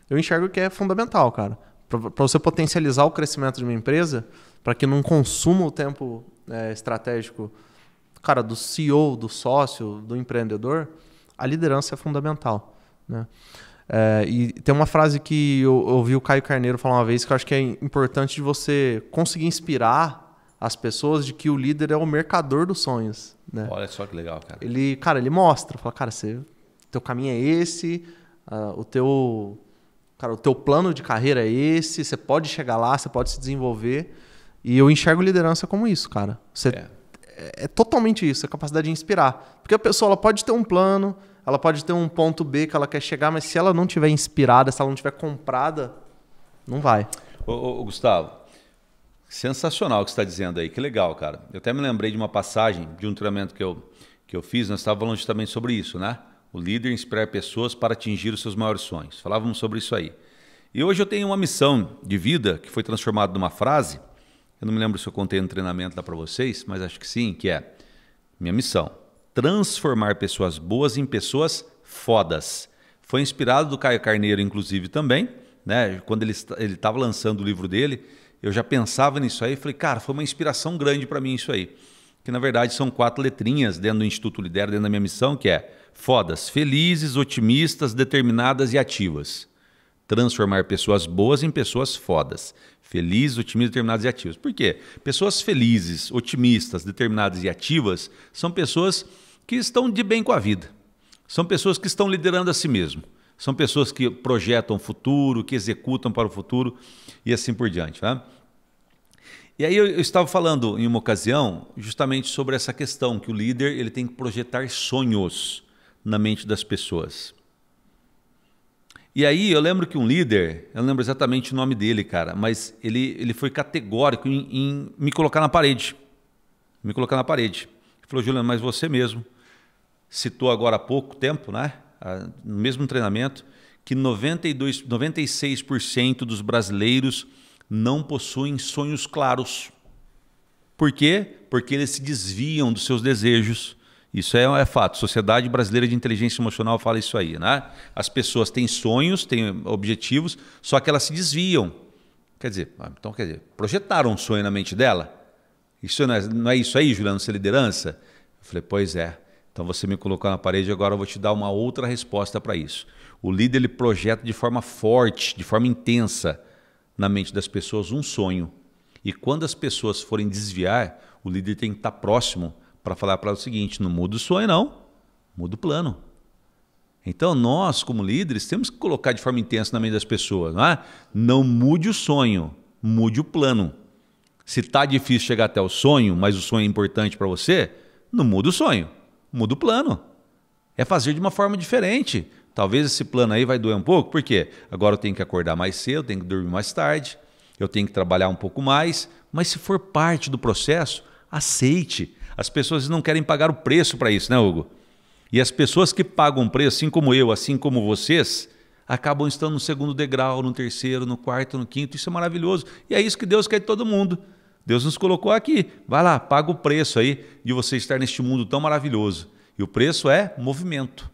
Eu enxergo que é fundamental, cara. Para você potencializar o crescimento de uma empresa, para que não consuma o tempo estratégico, cara, do CEO, do sócio, do empreendedor, a liderança é fundamental, né? E tem uma frase que eu ouvi o Caio Carneiro falar uma vez que eu acho que é importante de você conseguir inspirar as pessoas de que o líder é o mercador dos sonhos, né?
Olha só que legal, cara.
Ele mostra, fala, cara, teu caminho é esse, o teu plano de carreira é esse, você pode chegar lá, você pode se desenvolver. E eu enxergo liderança como isso, cara. É totalmente isso, a capacidade de inspirar. Porque a pessoa ela pode ter um plano, ela pode ter um ponto B que ela quer chegar, mas se ela não estiver inspirada, se ela não estiver comprada, não vai.
Ô, Gustavo, sensacional o que você está dizendo aí, que legal, cara. Eu até me lembrei de uma passagem de um treinamento que eu fiz, nós estávamos falando justamente sobre isso, né? O líder inspirar pessoas para atingir os seus maiores sonhos. Falávamos sobre isso aí. E hoje eu tenho uma missão de vida que foi transformada numa frase. Eu não me lembro se eu contei no treinamento lá para vocês, mas acho que sim, que é minha missão. Transformar pessoas boas em pessoas fodas. Foi inspirado do Caio Carneiro, inclusive, também. Né? Quando ele estava lançando o livro dele, eu já pensava nisso aí. Falei, cara, foi uma inspiração grande para mim isso aí. Que na verdade são 4 letrinhas dentro do Instituto Lidera, dentro da minha missão, que é fodas, felizes, otimistas, determinadas e ativas. Transformar pessoas boas em pessoas fodas. Felizes, otimistas, determinadas e ativas. Por quê? Pessoas felizes, otimistas, determinadas e ativas são pessoas que estão de bem com a vida. São pessoas que estão liderando a si mesmo. São pessoas que projetam o futuro, que executam para o futuro e assim por diante. Né? E aí eu estava falando em uma ocasião justamente sobre essa questão, que o líder ele tem que projetar sonhos na mente das pessoas. E aí eu lembro que um líder, eu não lembro exatamente o nome dele, cara, mas ele foi categórico em me colocar na parede. Me colocar na parede. Ele falou, Juliano, mas você mesmo citou agora há pouco tempo, né, no mesmo treinamento, que 96% dos brasileiros não possuem sonhos claros. Por quê? Porque eles se desviam dos seus desejos. Isso é fato. Sociedade Brasileira de Inteligência Emocional fala isso aí, né? As pessoas têm sonhos, têm objetivos, só que elas se desviam. Quer dizer, projetaram um sonho na mente dela? Isso não é isso aí, Juliano, ser liderança? Eu falei, pois é. Então você me colocou na parede, agora eu vou te dar uma outra resposta para isso. O líder ele projeta de forma forte, de forma intensa, na mente das pessoas um sonho. E quando as pessoas forem desviar, o líder tem que estar próximo para falar para ela o seguinte, não muda o sonho não, muda o plano. Então nós, como líderes, temos que colocar de forma intensa na mente das pessoas. Não é? Não mude o sonho, mude o plano. Se está difícil chegar até o sonho, mas o sonho é importante para você, não muda o sonho, muda o plano. É fazer de uma forma diferente. Talvez esse plano aí vai doer um pouco, por quê? Agora eu tenho que acordar mais cedo, eu tenho que dormir mais tarde, eu tenho que trabalhar um pouco mais, mas se for parte do processo, aceite. As pessoas não querem pagar o preço para isso, né, Hugo? E as pessoas que pagam o preço, assim como eu, assim como vocês, acabam estando no segundo degrau, no terceiro, no quarto, no quinto. Isso é maravilhoso. E é isso que Deus quer de todo mundo. Deus nos colocou aqui. Vai lá, paga o preço aí de você estar neste mundo tão maravilhoso. E o preço é movimento.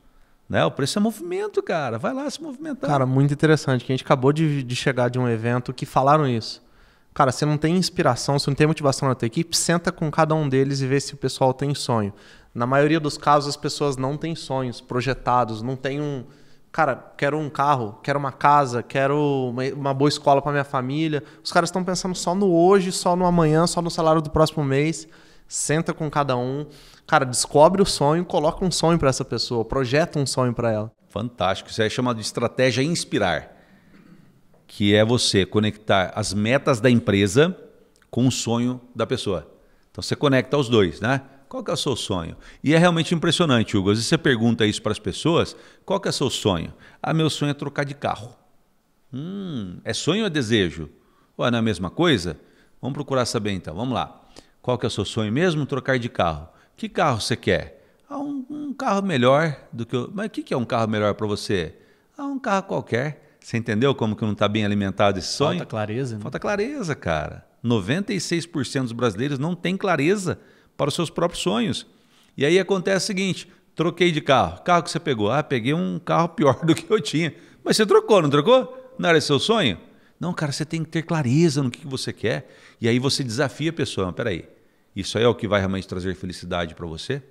Né? O preço é movimento, cara. Vai lá se movimentar.
Cara, muito interessante. Que a gente acabou de chegar de um evento que falaram isso. Cara, você não tem inspiração, você não tem motivação na tua equipe, senta com cada um deles e vê se o pessoal tem sonho. Na maioria dos casos, as pessoas não têm sonhos projetados, não tem um... Cara, quero um carro, quero uma casa, quero uma boa escola para minha família. Os caras estão pensando só no hoje, só no amanhã, só no salário do próximo mês. Senta com cada um. Cara, descobre o sonho, coloca um sonho para essa pessoa, projeta um sonho para ela.
Fantástico. Isso aí é chamado de estratégia inspirar, que é você conectar as metas da empresa com o sonho da pessoa. Então você conecta os dois, né? Qual que é o seu sonho? E é realmente impressionante, Hugo. Às vezes você pergunta isso para as pessoas, qual que é o seu sonho? Ah, meu sonho é trocar de carro. É sonho ou é desejo? Ué, não é a mesma coisa? Vamos procurar saber então. Vamos lá. Qual que é o seu sonho mesmo? Trocar de carro. Que carro você quer? Ah, um carro melhor do que... Mas o que é um carro melhor para você? Ah, um carro qualquer. Você entendeu como que não está bem alimentado esse sonho?
Falta clareza. Né?
Falta clareza, cara. 96% dos brasileiros não têm clareza para os seus próprios sonhos. E aí acontece o seguinte, troquei de carro. Carro que você pegou? Ah, peguei um carro pior do que eu tinha. Mas você trocou, não trocou? Não era seu sonho? Não, cara, você tem que ter clareza no que você quer. E aí você desafia a pessoa. Peraí, isso aí é o que vai realmente trazer felicidade para você?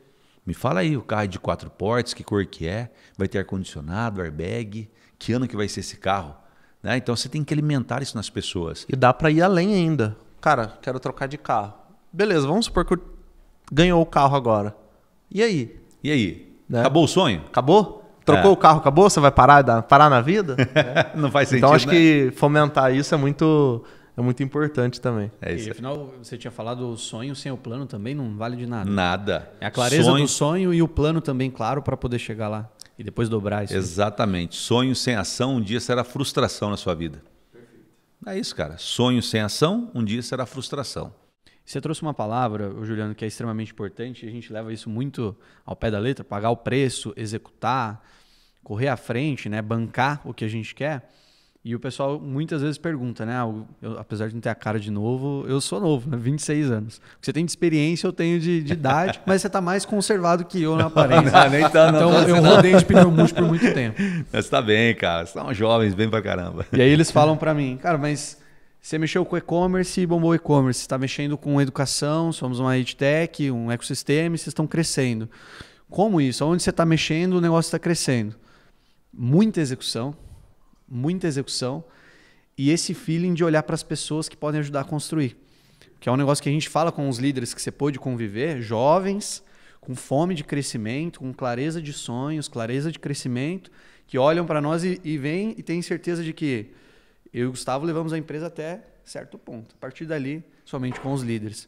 Me fala aí, o carro é de 4 portas, que cor que é? Vai ter ar-condicionado, airbag? Que ano que vai ser esse carro? Né? Então você tem que alimentar isso nas pessoas.
E dá para ir além ainda. Cara, quero trocar de carro. Beleza, vamos supor que eu ganhou o carro agora. E aí?
E aí?
Né?
Acabou o sonho?
Acabou? Trocou o carro, acabou? Você vai parar na vida?
Não faz sentido,
então acho
né?
que fomentar isso é muito importante também.
É isso. E afinal, você tinha falado o sonho sem o plano também não vale de nada.
Nada.
É a clareza do sonho e o plano também, claro, para poder chegar lá e depois dobrar isso.
Exatamente. Sonho sem ação, um dia será frustração na sua vida. Perfeito. É isso, cara. Sonho sem ação, um dia será frustração.
Você trouxe uma palavra, Juliano, que é extremamente importante, e a gente leva isso muito ao pé da letra, pagar o preço, executar, correr à frente, né, bancar o que a gente quer. E o pessoal muitas vezes pergunta, né? Eu, apesar de não ter a cara de novo, eu sou novo, né? 26 anos. O que você tem de experiência, eu tenho de idade, mas você está mais conservado que eu na aparência. Então eu rodei de pneu murcho por muito tempo.
Você está bem, cara. Vocês são jovens, bem pra caramba.
E aí eles falam para mim, cara, mas você mexeu com e-commerce e bombou e-commerce. Você está mexendo com educação, somos uma edtech, um ecossistema e vocês estão crescendo. Como isso? Onde você está mexendo, o negócio está crescendo. Muita execução e esse feeling de olhar para as pessoas que podem ajudar a construir. Que é um negócio que a gente fala com os líderes que você pôde conviver, jovens, com fome de crescimento, com clareza de sonhos, clareza de crescimento, que olham para nós e vêm e têm certeza de que eu e o Gustavo levamos a empresa até certo ponto. A partir dali, somente com os líderes.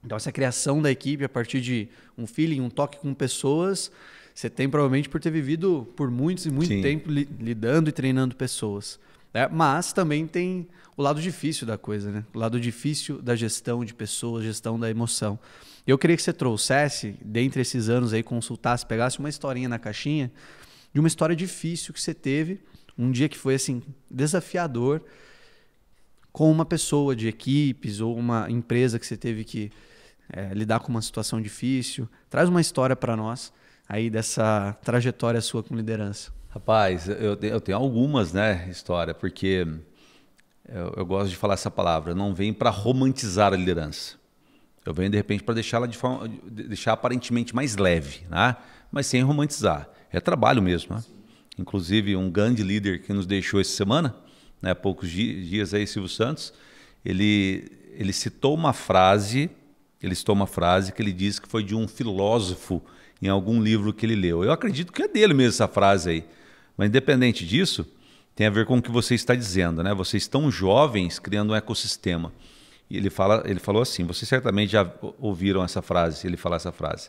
Então essa criação da equipe a partir de um feeling, um toque com pessoas... Você tem provavelmente por ter vivido por muito tempo lidando e treinando pessoas. Né? Mas também tem o lado difícil da coisa, né? O lado difícil da gestão de pessoas, gestão da emoção. Eu queria que você trouxesse, dentre esses anos aí, consultasse, pegasse uma historinha na caixinha de uma história difícil que você teve, um dia que foi assim desafiador com uma pessoa de equipes ou uma empresa que você teve que lidar com uma situação difícil. Traz uma história para nós aí dessa trajetória sua com liderança.
Rapaz, eu tenho algumas, né, história, porque eu gosto de falar essa palavra, eu não venho para romantizar a liderança. Eu venho, de repente, para deixar aparentemente mais leve, né? Mas sem romantizar. É trabalho mesmo, né? Inclusive, um grande líder que nos deixou essa semana, né, há poucos dias aí, Silvio Santos, ele citou uma frase que ele disse que foi de um filósofo em algum livro que ele leu. Eu acredito que é dele mesmo essa frase aí. Mas independente disso, tem a ver com o que você está dizendo, né? Vocês estão jovens criando um ecossistema. E ele falou assim, vocês certamente já ouviram essa frase, ele fala essa frase.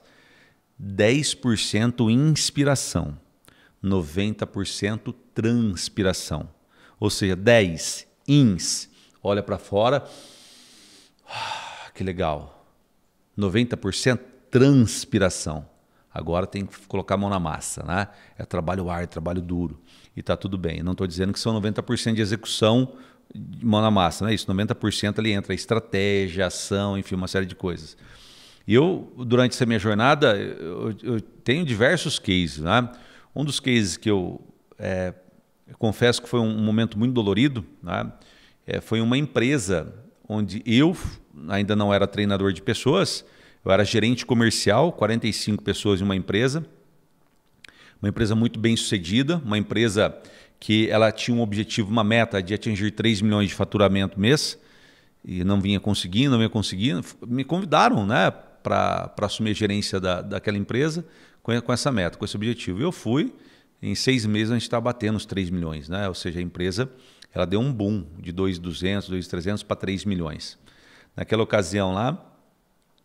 10% inspiração, 90% transpiração. Ou seja, 10 ins, olha para fora, que legal. 90% transpiração. Agora tem que colocar a mão na massa, né? É trabalho árduo, trabalho duro. E está tudo bem. Não estou dizendo que são 90% de execução de mão na massa, não é isso? 90% ali entra estratégia, ação, enfim, uma série de coisas. E eu, durante essa minha jornada, eu tenho diversos cases, né? Um dos cases que eu confesso que foi um momento muito dolorido, né? Foi uma empresa onde eu ainda não era treinador de pessoas, eu era gerente comercial, 45 pessoas em uma empresa muito bem sucedida, uma empresa que ela tinha um objetivo, uma meta de atingir 3 milhões de faturamento mês, e não vinha conseguindo. Me convidaram, né, para assumir a gerência daquela empresa com essa meta, com esse objetivo. E eu fui, em 6 meses a gente está batendo os 3 milhões. Né? Ou seja, a empresa ela deu um boom de 2.200, 2.300 para 3 milhões. Naquela ocasião lá,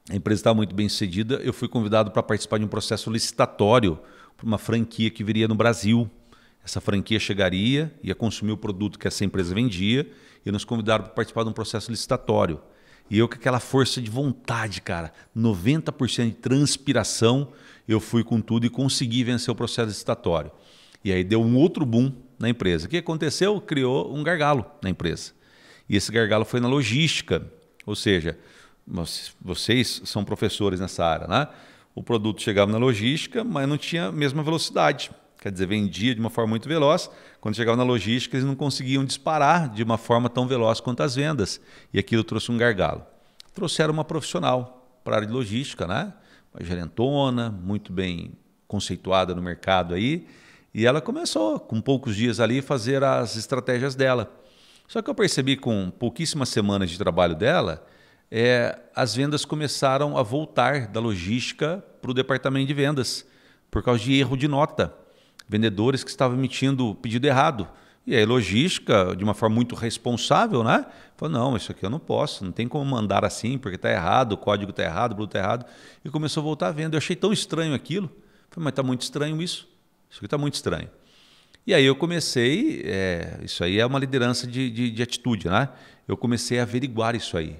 a empresa estava muito bem sucedida, eu fui convidado para participar de um processo licitatório para uma franquia que viria no Brasil. Essa franquia chegaria, ia consumir o produto que essa empresa vendia, e nos convidaram para participar de um processo licitatório. E eu com aquela força de vontade, cara, 90% de transpiração, eu fui com tudo e consegui vencer o processo licitatório. E aí deu um outro boom na empresa. O que aconteceu? Criou um gargalo na empresa. E esse gargalo foi na logística, ou seja, vocês são professores nessa área, né? O produto chegava na logística, mas não tinha a mesma velocidade. Quer dizer, vendia de uma forma muito veloz. Quando chegava na logística, eles não conseguiam disparar de uma forma tão veloz quanto as vendas. E aquilo trouxe um gargalo. Trouxeram uma profissional para a área de logística, né? Uma gerentona, muito bem conceituada no mercado aí. E ela começou, com poucos dias ali, a fazer as estratégias dela. Só que eu percebi com pouquíssimas semanas de trabalho dela, as vendas começaram a voltar da logística para o departamento de vendas, por causa de erro de nota. Vendedores que estavam emitindo pedido errado. E aí, logística, de uma forma muito responsável, né? Falou, não, isso aqui eu não posso, não tem como mandar assim, porque está errado, o código está errado, o produto está errado. E começou a voltar a venda. Eu achei tão estranho aquilo. Falei, mas está muito estranho isso. Isso aqui está muito estranho. E aí eu comecei, isso aí é uma liderança de atitude, né? Eu comecei a averiguar isso aí.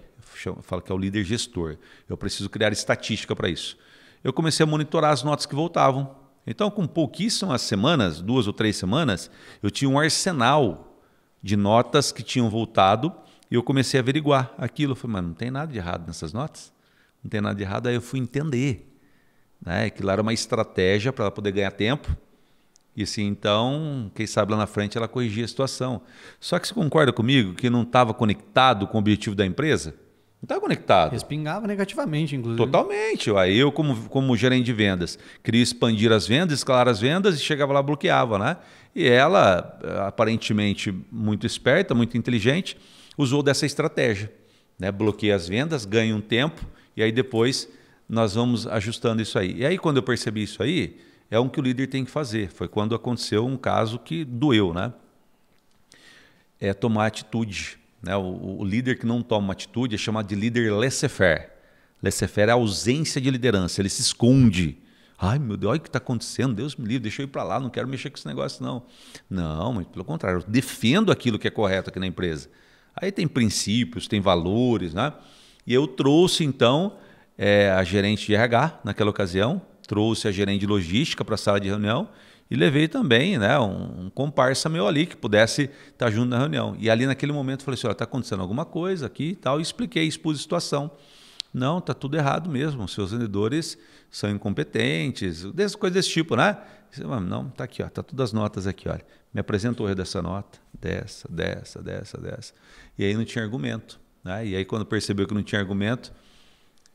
Eu falo que é o líder gestor. Eu preciso criar estatística para isso. Eu comecei a monitorar as notas que voltavam. Então, com pouquíssimas semanas, 2 ou 3 semanas, eu tinha um arsenal de notas que tinham voltado e eu comecei a averiguar aquilo. Eu falei, mas não tem nada de errado nessas notas? Não tem nada de errado. Aí eu fui entender, né, que lá era uma estratégia para ela poder ganhar tempo. E assim, então, quem sabe lá na frente ela corrigia a situação. Só que você concorda comigo que não estava conectado com o objetivo da empresa? Não estava conectado.
Respingava negativamente, inclusive.
Totalmente. Aí eu, como gerente de vendas, queria expandir as vendas, escalar as vendas e chegava lá, bloqueava, né? E ela, aparentemente muito esperta, muito inteligente, usou dessa estratégia, né? Bloqueia as vendas, ganha um tempo e aí depois nós vamos ajustando isso aí. E aí quando eu percebi isso aí, é um que o líder tem que fazer. Foi quando aconteceu um caso que doeu, né? É tomar atitude. Né? O líder que não toma uma atitude é chamado de líder laissez-faire. Laissez-faire é a ausência de liderança, ele se esconde. Ai, meu Deus, olha o que está acontecendo, Deus me livre, deixa eu ir para lá, não quero mexer com esse negócio não. Não, mas pelo contrário, eu defendo aquilo que é correto aqui na empresa. Aí tem princípios, tem valores, né? E eu trouxe então a gerente de RH naquela ocasião, trouxe a gerente de logística para a sala de reunião e levei também, né, um comparsa meu ali que pudesse estar junto na reunião. E ali naquele momento eu falei assim, olha, está acontecendo alguma coisa aqui e tal, e expliquei, expus a situação. Não, está tudo errado mesmo, seus vendedores são incompetentes, coisas desse tipo, né? Não, está aqui, está todas as notas aqui, olha. Me apresentou dessa nota, dessa. E aí não tinha argumento. Né? E aí quando percebeu que não tinha argumento,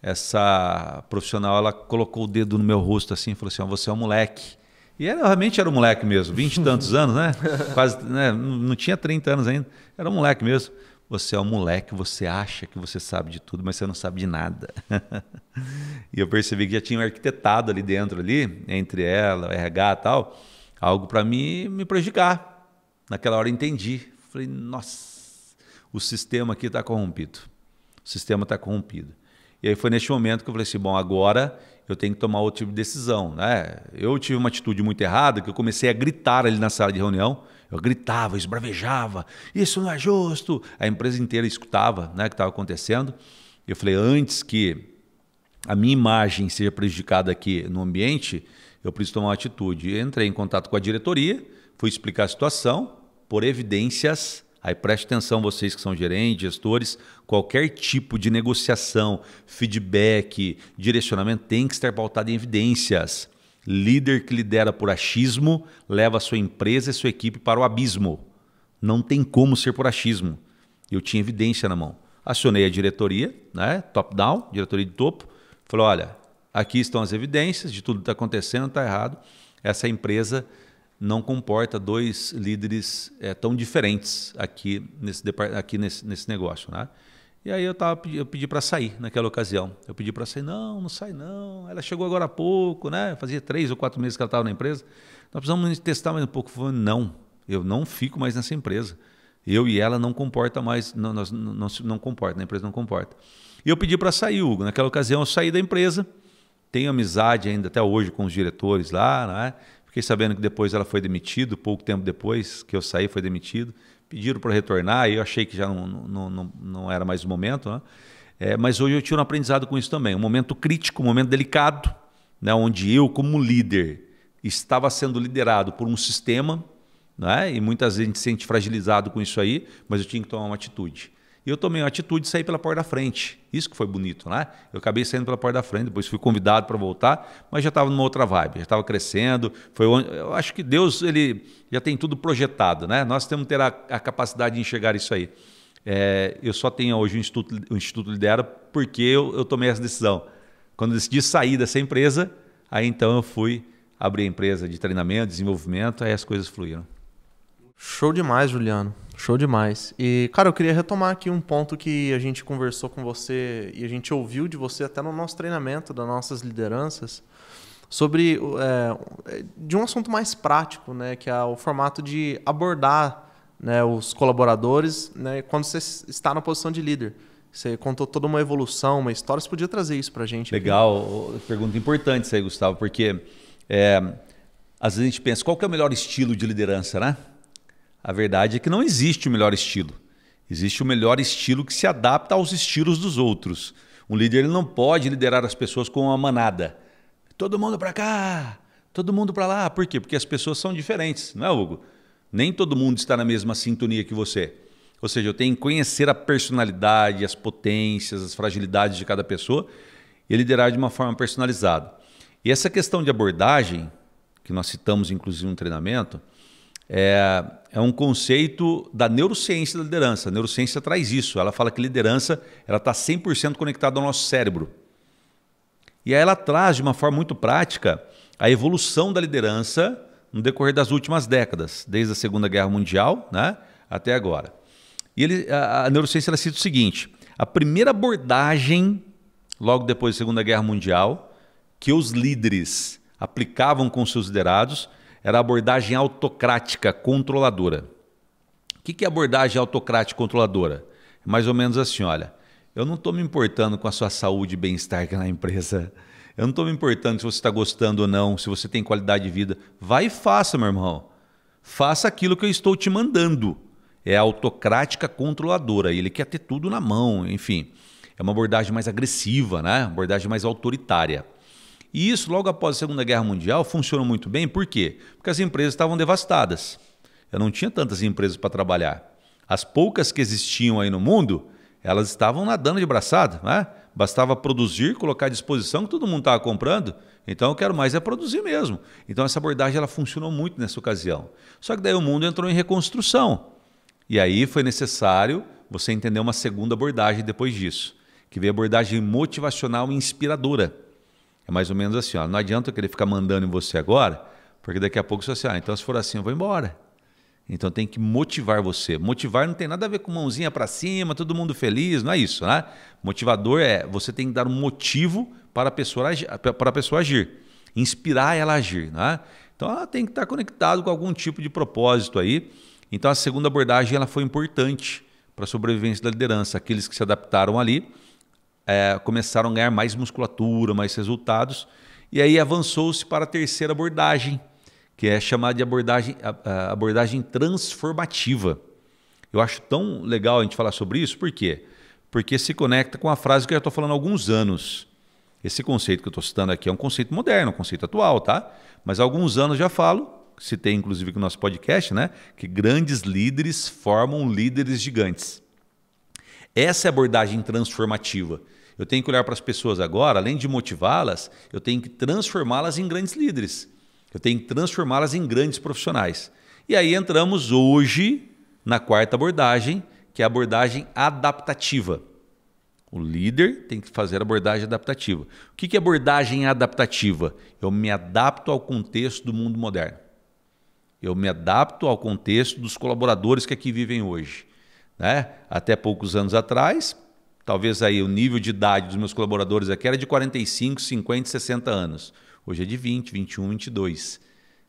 essa profissional ela colocou o dedo no meu rosto assim e falou assim, você é um moleque. E realmente era um moleque mesmo, 20 e tantos anos, né? Quase, né? Não tinha 30 anos ainda, era um moleque mesmo. Você é um moleque, você acha que você sabe de tudo, mas você não sabe de nada. E eu percebi que já tinha um arquitetado ali dentro, ali, entre ela, o RH e tal, algo para me prejudicar. Naquela hora eu entendi. Falei, nossa, o sistema aqui está corrompido. O sistema está corrompido. E aí foi neste momento que eu falei assim, bom, agora eu tenho que tomar outro tipo de decisão. Né? Eu tive uma atitude muito errada, que eu comecei a gritar ali na sala de reunião. Eu gritava, esbravejava, isso não é justo. A empresa inteira escutava, né, o que estava acontecendo. Eu falei, antes que a minha imagem seja prejudicada aqui no ambiente, eu preciso tomar uma atitude. Eu entrei em contato com a diretoria, fui explicar a situação, por evidências. Aí preste atenção, vocês que são gerentes, gestores, qualquer tipo de negociação, feedback, direcionamento tem que estar pautado em evidências. Líder que lidera por achismo leva a sua empresa e sua equipe para o abismo. Não tem como ser por achismo. Eu tinha evidência na mão. Acionei a diretoria, né, top-down, diretoria de topo. Falei, olha, aqui estão as evidências de tudo que está acontecendo, está errado. Essa empresa não comporta dois líderes tão diferentes aqui nesse negócio, né? E aí eu pedi para sair naquela ocasião. Eu pedi para sair, não sai não. Ela chegou agora há pouco, né? Fazia 3 ou 4 meses que ela estava na empresa. Nós precisamos testar mais um pouco. Eu falei, não, eu não fico mais nessa empresa. Eu e ela não comporta mais, não comporta, a empresa não comporta. E eu pedi para sair, Hugo. Naquela ocasião eu saí da empresa, tenho amizade ainda até hoje com os diretores lá, né? Fiquei sabendo que depois ela foi demitida, pouco tempo depois que eu saí foi demitido. Pediram para retornar e eu achei que já não era mais o momento, né? Mas hoje eu tive um aprendizado com isso também. Um momento crítico, um momento delicado, né? Onde eu, como líder, estava sendo liderado por um sistema, né? E muitas vezes a gente se sente fragilizado com isso aí, mas eu tinha que tomar uma atitude. E eu tomei uma atitude de sair pela porta da frente. Isso que foi bonito, né? Eu acabei saindo pela porta da frente, depois fui convidado para voltar, mas já estava numa outra vibe, já estava crescendo. Eu acho que Deus ele já tem tudo projetado, né? Nós temos que ter a capacidade de enxergar isso aí. Eu só tenho hoje o Instituto Lidera porque eu tomei essa decisão. Quando eu decidi sair dessa empresa, aí então eu fui abrir a empresa de treinamento, desenvolvimento, aí as coisas fluíram.
Show demais, Juliano. Show demais. E, cara, eu queria retomar aqui um ponto que a gente conversou com você e a gente ouviu de você até no nosso treinamento das nossas lideranças sobre de um assunto mais prático, né, que é o formato de abordar, né, os colaboradores, né, quando você está na posição de líder. Você contou toda uma evolução, uma história. Você podia trazer isso pra gente?
Legal. Aqui. Pergunta importante isso aí, Gustavo, porque às vezes a gente pensa, qual que é o melhor estilo de liderança, né? A verdade é que não existe o melhor estilo. Existe o melhor estilo que se adapta aos estilos dos outros. Um líder ele não pode liderar as pessoas com uma manada. Todo mundo para cá, todo mundo para lá. Por quê? Porque as pessoas são diferentes, não é, Hugo? Nem todo mundo está na mesma sintonia que você. Ou seja, eu tenho que conhecer a personalidade, as potências, as fragilidades de cada pessoa e liderar de uma forma personalizada. E essa questão de abordagem, que nós citamos inclusive no treinamento, é um conceito da neurociência da liderança. A neurociência traz isso. Ela fala que liderança está 100% conectada ao nosso cérebro. E aí ela traz de uma forma muito prática a evolução da liderança no decorrer das últimas décadas, desde a Segunda Guerra Mundial, né, até agora. E a neurociência ela cita o seguinte, a primeira abordagem, logo depois da Segunda Guerra Mundial, que os líderes aplicavam com seus liderados, era a abordagem autocrática controladora. O que é abordagem autocrática controladora? É mais ou menos assim, olha, eu não estou me importando com a sua saúde e bem-estar aqui na empresa. Eu não estou me importando se você está gostando ou não, se você tem qualidade de vida. Vai e faça, meu irmão. Faça aquilo que eu estou te mandando. É autocrática controladora. Ele quer ter tudo na mão, enfim. É uma abordagem mais agressiva, né? Uma abordagem mais autoritária. E isso, logo após a Segunda Guerra Mundial, funcionou muito bem. Por quê? Porque as empresas estavam devastadas. Eu não tinha tantas empresas para trabalhar. As poucas que existiam aí no mundo, elas estavam nadando de braçada, né? Bastava produzir, colocar à disposição que todo mundo estava comprando. Então eu quero mais produzir mesmo. Então essa abordagem ela funcionou muito nessa ocasião. Só que daí o mundo entrou em reconstrução. E aí foi necessário você entender uma segunda abordagem depois disso, que veio a abordagem motivacional e inspiradora. É mais ou menos assim, ó, não adianta eu querer ficar mandando em você agora, porque daqui a pouco você vai assim, então se for assim eu vou embora. Então tem que motivar você. Motivar não tem nada a ver com mãozinha para cima, todo mundo feliz, não é isso, né? Motivador você tem que dar um motivo para a pessoa agir, inspirar ela a agir, né? Então ela tem que estar conectado com algum tipo de propósito aí. Então a segunda abordagem ela foi importante para a sobrevivência da liderança. Aqueles que se adaptaram ali começaram a ganhar mais musculatura, mais resultados, e aí avançou-se para a terceira abordagem, que é chamada de abordagem transformativa. Eu acho tão legal a gente falar sobre isso, por quê? Porque se conecta com a frase que eu já estou falando há alguns anos. Esse conceito que eu estou citando aqui é um conceito moderno, um conceito atual, tá? Mas há alguns anos já falo, citei inclusive com o nosso podcast, né? Que grandes líderes formam líderes gigantes. Essa é a abordagem transformativa. Eu tenho que olhar para as pessoas agora, além de motivá-las, eu tenho que transformá-las em grandes líderes. Eu tenho que transformá-las em grandes profissionais. E aí entramos hoje na quarta abordagem, que é a abordagem adaptativa. O líder tem que fazer a abordagem adaptativa. O que é abordagem adaptativa? Eu me adapto ao contexto do mundo moderno. Eu me adapto ao contexto dos colaboradores que aqui vivem hoje. Né? Até poucos anos atrás, talvez aí o nível de idade dos meus colaboradores aqui era de 45, 50, 60 anos. Hoje é de 20, 21, 22.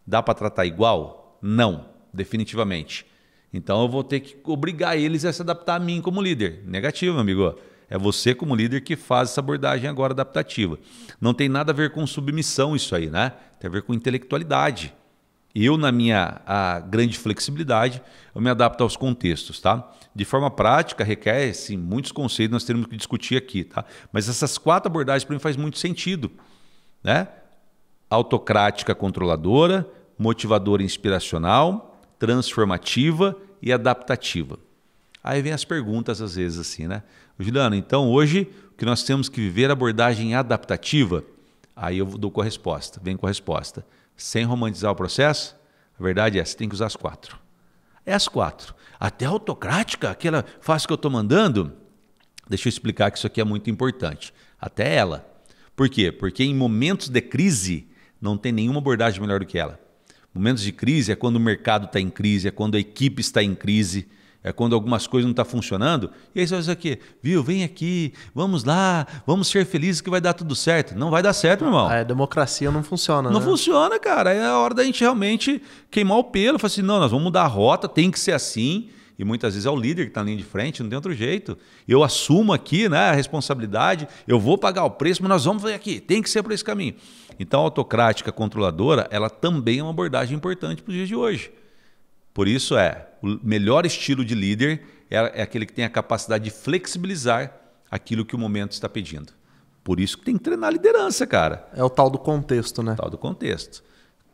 Dá para tratar igual? Não, definitivamente. Então eu vou ter que obrigar eles a se adaptar a mim como líder. Negativo, meu amigo. É você como líder que faz essa abordagem agora adaptativa. Não tem nada a ver com submissão isso aí, né? Tem a ver com intelectualidade. Eu, na minha grande flexibilidade, eu me adapto aos contextos, tá? De forma prática, requer sim, muitos conceitos, nós teremos que discutir aqui, tá? Mas essas 4 abordagens para mim faz muito sentido, né? Autocrática controladora, motivadora inspiracional, transformativa e adaptativa. Aí vem as perguntas às vezes assim, né? Juliano, então hoje o que nós temos que viver é a abordagem adaptativa? Aí eu dou com a resposta, venho com a resposta. Sem romantizar o processo, a verdade é, você tem que usar as 4. É as 4. Até a autocrática, aquela fácil que eu estou mandando, deixa eu explicar que isso aqui é muito importante. Até ela. Por quê? Porque em momentos de crise, não tem nenhuma abordagem melhor do que ela. Momentos de crise é quando o mercado está em crise, é quando a equipe está em crise, é quando algumas coisas não estão funcionando. E aí você vai dizer o quê? Viu, vem aqui, vamos lá, vamos ser felizes que vai dar tudo certo. Não vai dar certo, meu irmão.
A democracia não funciona,
Não
né?
funciona, cara. É a hora da gente realmente queimar o pelo. Falar assim, não, nós vamos mudar a rota, tem que ser assim. E muitas vezes é o líder que está na linha de frente, não tem outro jeito. Eu assumo aqui, né, a responsabilidade, eu vou pagar o preço, mas nós vamos fazer aqui, tem que ser por esse caminho. Então a autocrática controladora, ela também é uma abordagem importante para os dias de hoje. Por isso o melhor estilo de líder é aquele que tem a capacidade de flexibilizar aquilo que o momento está pedindo. Por isso que tem que treinar a liderança, cara.
É o tal do contexto, né?
O tal do contexto.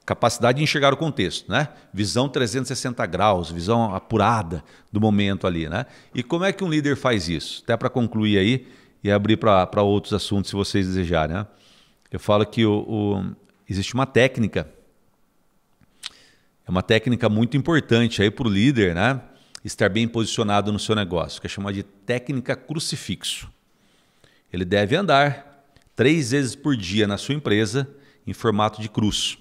Capacidade de enxergar o contexto, né? Visão 360 graus, visão apurada do momento ali, né? E como é que um líder faz isso? Até para concluir aí e abrir para outros assuntos, se vocês desejarem, né? Eu falo que existe uma técnica. É uma técnica muito importante aí para o líder, né? Estar bem posicionado no seu negócio, que é chamada de técnica crucifixo. Ele deve andar 3 vezes por dia na sua empresa em formato de cruz.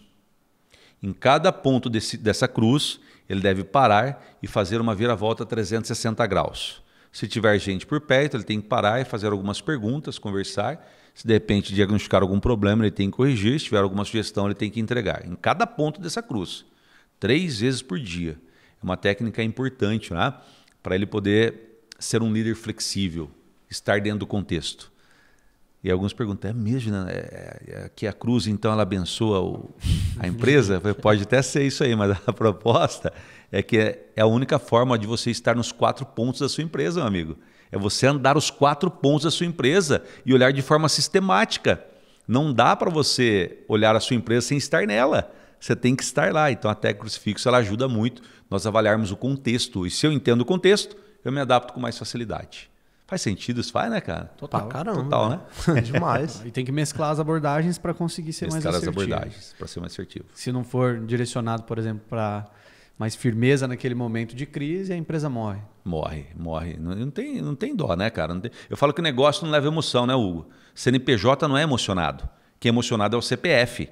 Em cada ponto dessa cruz, ele deve parar e fazer uma viravolta 360 graus. Se tiver gente por perto, ele tem que parar e fazer algumas perguntas, conversar. Se de repente diagnosticar algum problema, ele tem que corrigir. Se tiver alguma sugestão, ele tem que entregar. Em cada ponto dessa cruz. 3 vezes por dia. É uma técnica importante, né? Para ele poder ser um líder flexível, estar dentro do contexto. E alguns perguntam, é mesmo, né? Que a cruz, então, ela abençoa a empresa? Pode até ser isso aí, mas a proposta é que é a única forma de você estar nos 4 pontos da sua empresa, meu amigo. É você andar os 4 pontos da sua empresa e olhar de forma sistemática. Não dá para você olhar a sua empresa sem estar nela. Você tem que estar lá. Então, a técnica crucifixo ela ajuda muito nós avaliarmos o contexto. E se eu entendo o contexto, eu me adapto com mais facilidade. Faz sentido isso? Faz, né, cara?
Total. Pra caramba.
Total, né?
Demais.
E tem que mesclar as abordagens para conseguir ser mais assertivo.
Mesclar as abordagens para ser mais assertivo.
Se não for direcionado, por exemplo, para mais firmeza naquele momento de crise, a empresa morre.
Morre. Não tem dó, né, cara? Eu falo que o negócio não leva emoção, né, Hugo? CNPJ não é emocionado. Quem é emocionado é o CPF.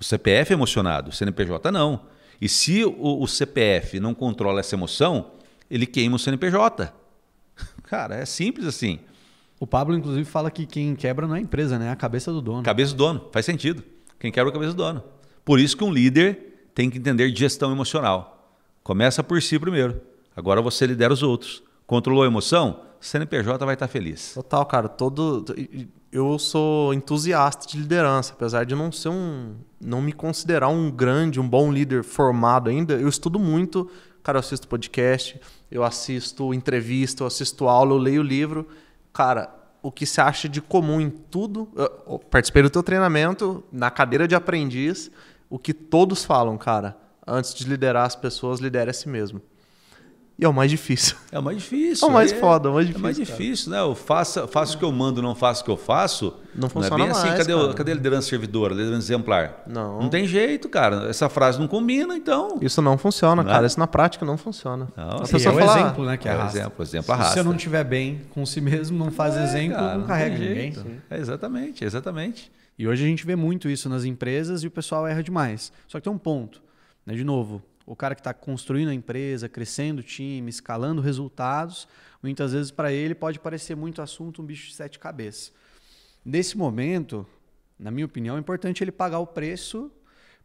O CPF é emocionado, o CNPJ não. E se o CPF não controla essa emoção, ele queima o CNPJ. Cara, é simples assim.
O Pablo, inclusive, fala que quem quebra não é a empresa, né? É a cabeça do dono.
Cabeça do dono, faz sentido. Quem quebra é a cabeça do dono. Por isso que um líder tem que entender de gestão emocional. Começa por si primeiro. Agora você lidera os outros. Controlou a emoção? CNPJ vai estar feliz.
Total, cara. Eu sou entusiasta de liderança, apesar de não me considerar um bom líder formado ainda. Eu estudo muito, cara, eu assisto podcast, eu assisto entrevista, eu assisto aula, eu leio livro. Cara, o que você acha de comum em tudo? Eu participei do teu treinamento na cadeira de aprendiz. O que todos falam, cara, antes de liderar as pessoas, lidere a si mesmo. E é o mais difícil.
É o mais difícil.
É o mais foda, é o mais difícil.
É mais difícil, né? Eu faço o que eu mando, não faço o que eu faço.
Não funciona
não é bem
mais,
assim. Cadê a liderança servidora, a liderança exemplar?
Não
tem jeito, cara. Essa frase não combina, então.
Isso não funciona, cara. Isso na prática não funciona.
Não, a pessoa fala, exemplo, né? Que arrasta.
O exemplo arrasta.
Se você não estiver bem com si mesmo, não faz exemplo, cara, não carrega ninguém.
Exatamente, exatamente.
E hoje a gente vê muito isso nas empresas e o pessoal erra demais. Só que tem um ponto, né? De novo, o cara que está construindo a empresa, crescendo o time, escalando resultados, muitas vezes para ele pode parecer muito assunto um bicho de 7 cabeças. Nesse momento, na minha opinião, é importante ele pagar o preço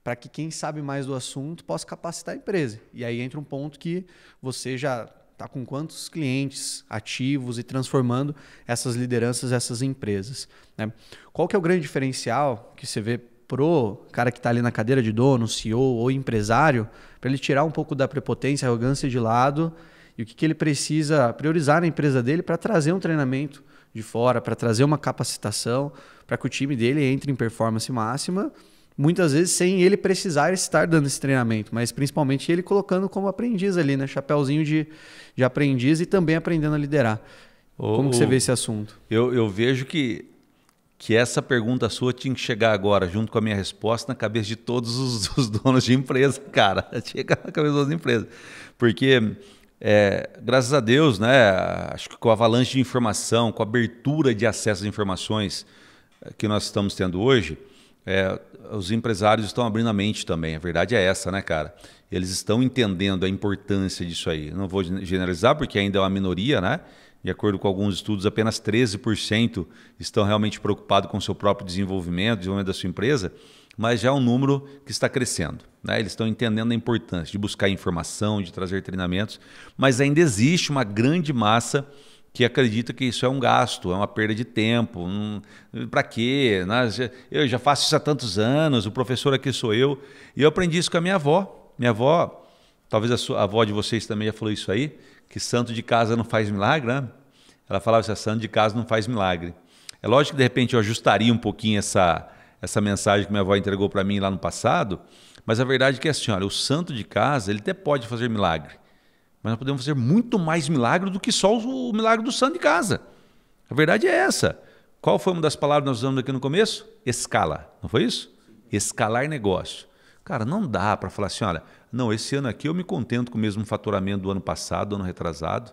para que quem sabe mais do assunto possa capacitar a empresa. E aí entra um ponto que você já está com quantos clientes ativos e transformando essas lideranças, essas empresas, né? Qual que é o grande diferencial que você vê pro cara que está ali na cadeira de dono, CEO ou empresário, para ele tirar um pouco da prepotência, arrogância de lado e o que ele precisa priorizar na empresa dele para trazer um treinamento de fora, para trazer uma capacitação, para que o time dele entre em performance máxima, muitas vezes sem ele precisar estar dando esse treinamento, mas principalmente ele colocando como aprendiz ali, né? Chapéuzinho de aprendiz e também aprendendo a liderar. Como que você vê esse assunto?
Eu vejo que essa pergunta sua tinha que chegar agora, junto com a minha resposta, na cabeça de todos os donos de empresa, cara. Chega na cabeça dos donos de empresa. Porque, graças a Deus, né, acho que com a avalanche de informação, com a abertura de acesso às informações que nós estamos tendo hoje, os empresários estão abrindo a mente também. A verdade é essa, né, cara? Eles estão entendendo a importância disso aí. Não vou generalizar, porque ainda é uma minoria, né? De acordo com alguns estudos, apenas 13% estão realmente preocupados com o seu próprio desenvolvimento da sua empresa, mas já é um número que está crescendo, né? Eles estão entendendo a importância de buscar informação, de trazer treinamentos, mas ainda existe uma grande massa que acredita que isso é um gasto, é uma perda de tempo. Para quê? Eu já faço isso há tantos anos, o professor aqui sou eu. E eu aprendi isso com a minha avó. Minha avó, talvez a avó de vocês também já falou isso aí, que santo de casa não faz milagre, né? Ela falava assim, santo de casa não faz milagre. É lógico que de repente eu ajustaria um pouquinho essa mensagem que minha avó entregou para mim lá no passado, mas a verdade é que é assim, olha, o santo de casa ele até pode fazer milagre, mas nós podemos fazer muito mais milagre do que só o milagre do santo de casa. A verdade é essa. Qual foi uma das palavras que nós usamos aqui no começo? Escala, não foi isso? Escalar negócio. Cara, não dá para falar assim, olha, não, esse ano aqui eu me contento com o mesmo faturamento do ano passado, do ano retrasado.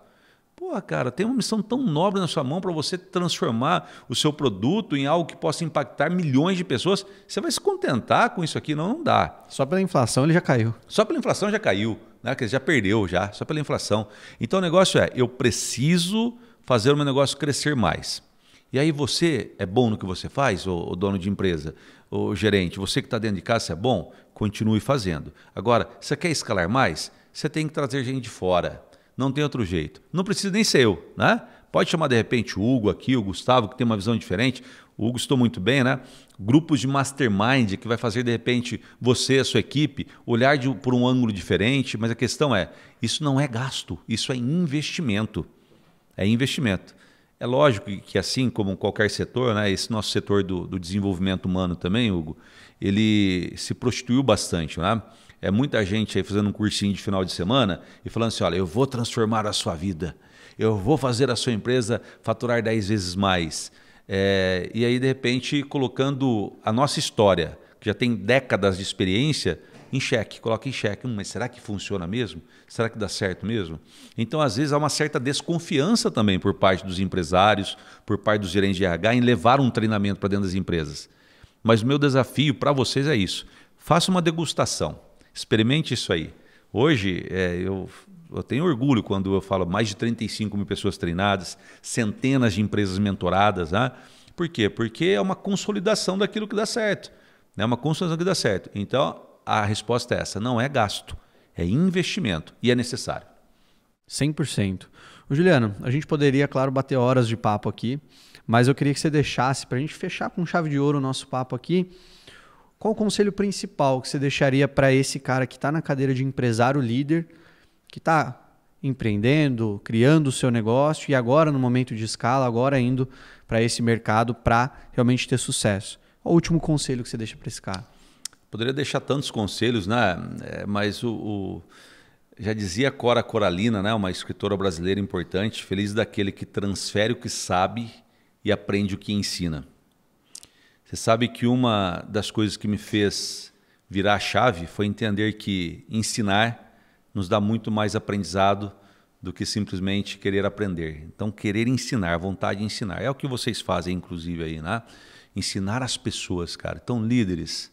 Pô, cara, tem uma missão tão nobre na sua mão para você transformar o seu produto em algo que possa impactar milhões de pessoas. Você vai se contentar com isso aqui? Não, não dá.
Só pela inflação ele já caiu.
Só pela inflação já caiu, né? Que já perdeu já, só pela inflação. Então o negócio eu preciso fazer o meu negócio crescer mais. E aí você é bom no que você faz, o dono de empresa, o gerente, você que está dentro de casa, você é bom? Continue fazendo. Agora, você quer escalar mais? Você tem que trazer gente de fora. Não tem outro jeito. Não precisa nem ser eu, né? Pode chamar de repente o Hugo aqui, o Gustavo, que tem uma visão diferente. O Hugo estou muito bem, né? Grupos de mastermind que vai fazer de repente você, a sua equipe, olhar por um ângulo diferente. Mas a questão isso não é gasto, isso é investimento. É investimento. É lógico que assim como qualquer setor, né, esse nosso setor do desenvolvimento humano também, Hugo, ele se prostituiu bastante, né? Muita gente aí fazendo um cursinho de final de semana e falando assim, olha, eu vou transformar a sua vida, eu vou fazer a sua empresa faturar 10 vezes mais. E aí, de repente, colocando a nossa história, que já tem décadas de experiência, em xeque, coloca em xeque. Mas será que funciona mesmo? Será que dá certo mesmo? Então, às vezes, há uma certa desconfiança também por parte dos empresários, por parte dos gerentes de RH, em levar um treinamento para dentro das empresas. Mas o meu desafio para vocês é isso. Faça uma degustação. Experimente isso aí. Hoje, eu tenho orgulho quando eu falo mais de 35 mil pessoas treinadas, centenas de empresas mentoradas. Né? Por quê? Porque é uma consolidação daquilo que dá certo. É uma consolidação que dá certo. Então, a resposta é essa. Não é gasto, é investimento. E é necessário.
100%. Juliano, a gente poderia, claro, bater horas de papo aqui, mas eu queria que você deixasse, para a gente fechar com chave de ouro o nosso papo aqui, qual o conselho principal que você deixaria para esse cara que está na cadeira de empresário líder, que está empreendendo, criando o seu negócio e agora no momento de escala, agora indo para esse mercado para realmente ter sucesso? Qual o último conselho que você deixa para esse cara?
Poderia deixar tantos conselhos, né? Mas Já dizia Cora Coralina, né, uma escritora brasileira importante, feliz daquele que transfere o que sabe e aprende o que ensina. Você sabe que uma das coisas que me fez virar a chave foi entender que ensinar nos dá muito mais aprendizado do que simplesmente querer aprender. Então, querer ensinar, vontade de ensinar. É o que vocês fazem, inclusive, aí, né? Ensinar as pessoas, cara. Então, líderes,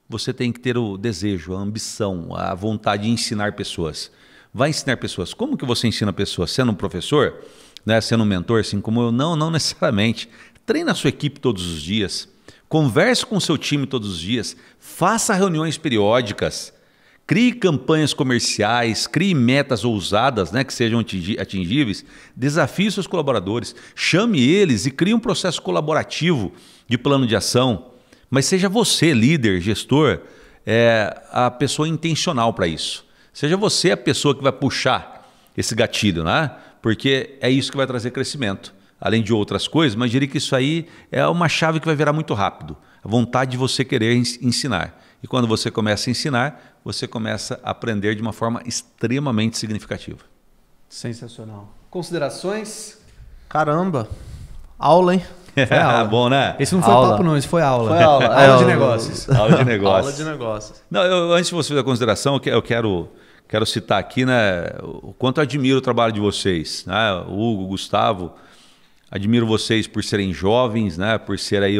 você tem que ter o desejo, a ambição, a vontade de ensinar pessoas. Vai ensinar pessoas. Como que você ensina pessoas? Sendo um professor, né? Sendo um mentor, assim como eu? Não necessariamente. Treina a sua equipe todos os dias. Converse com o seu time todos os dias. Faça reuniões periódicas. Crie campanhas comerciais, crie metas ousadas, né, que sejam atingíveis, desafie seus colaboradores, chame eles e crie um processo colaborativo de plano de ação. Mas seja você, líder, gestor, a pessoa intencional para isso. Seja você a pessoa que vai puxar esse gatilho, né? Porque é isso que vai trazer crescimento. Além de outras coisas, mas diria que isso aí é uma chave que vai virar muito rápido. A vontade de você querer ensinar. E quando você começa a ensinar, você começa a aprender de uma forma extremamente significativa.
Sensacional. Considerações?
Caramba, aula, hein?
Foi aula.
Bom, né?
Esse não foi
aula.
Papo não, esse foi aula.
Foi aula.
Aula de negócios.
Aula de negócios.
Aula de negócios.
Não, antes de você fazer a consideração, eu quero citar aqui, né, o quanto eu admiro o trabalho de vocês, né? O Hugo, o Gustavo, admiro vocês por serem jovens, né? Por ser aí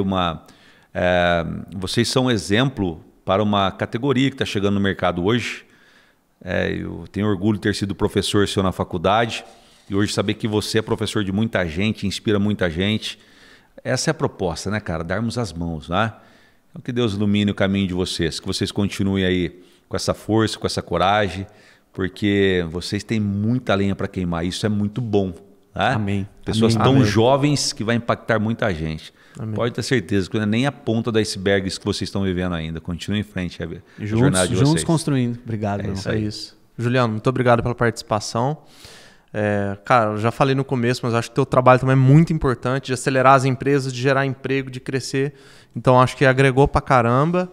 vocês são um exemplo para uma categoria que está chegando no mercado hoje. Eu tenho orgulho de ter sido professor seu na faculdade e hoje saber que você é professor de muita gente, inspira muita gente. Essa é a proposta, né, cara? Darmos as mãos, né? Então, que Deus ilumine o caminho de vocês, que vocês continuem aí com essa força, com essa coragem, porque vocês têm muita lenha para queimar. Isso é muito bom. Né?
Amém.
Pessoas
Amém.
tão
Amém.
jovens que vai impactar muita gente.
Amém.
Pode ter certeza que não é nem a ponta do iceberg isso que vocês estão vivendo ainda. Continuem em frente a jornada de vocês.
Juntos construindo. Obrigado, meu.
isso aí.
É isso. Juliano, muito obrigado pela participação. Cara, eu já falei no começo, mas acho que o teu trabalho também é muito importante, de acelerar as empresas, de gerar emprego, de crescer. Então, acho que agregou pra caramba.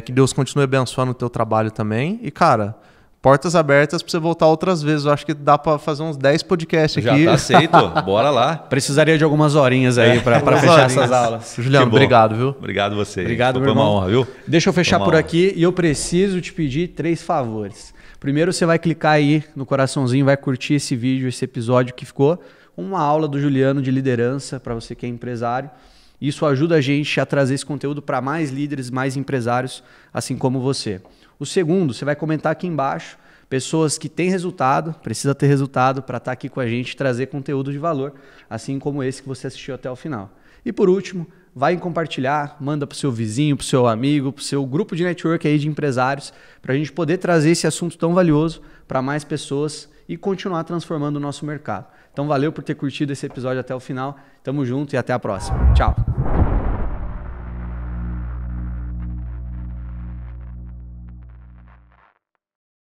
Que Deus continue abençoando o teu trabalho também. E, cara, portas abertas para você voltar outras vezes. Eu acho que dá para fazer uns 10 podcasts aqui.
Já tá aceito. Bora lá.
Precisaria de algumas horinhas aí para fechar essas aulas.
Juliano, obrigado, viu?
Obrigado a você.
Obrigado, meu
irmão.
irmão.
Foi uma honra, viu?
Deixa eu fechar
Foi uma
por
honra.
aqui e eu preciso te pedir 3 favores. Primeiro, você vai clicar aí no coraçãozinho, vai curtir esse vídeo, esse episódio que ficou. Uma aula do Juliano de liderança para você que é empresário. Isso ajuda a gente a trazer esse conteúdo para mais líderes, mais empresários, assim como você. O segundo, você vai comentar aqui embaixo, pessoas que têm resultado, precisa ter resultado para estar aqui com a gente e trazer conteúdo de valor, assim como esse que você assistiu até o final. E por último, vai compartilhar, manda para o seu vizinho, para o seu amigo, para o seu grupo de network aí de empresários, para a gente poder trazer esse assunto tão valioso para mais pessoas e continuar transformando o nosso mercado. Então valeu por ter curtido esse episódio até o final. Tamo junto e até a próxima. Tchau.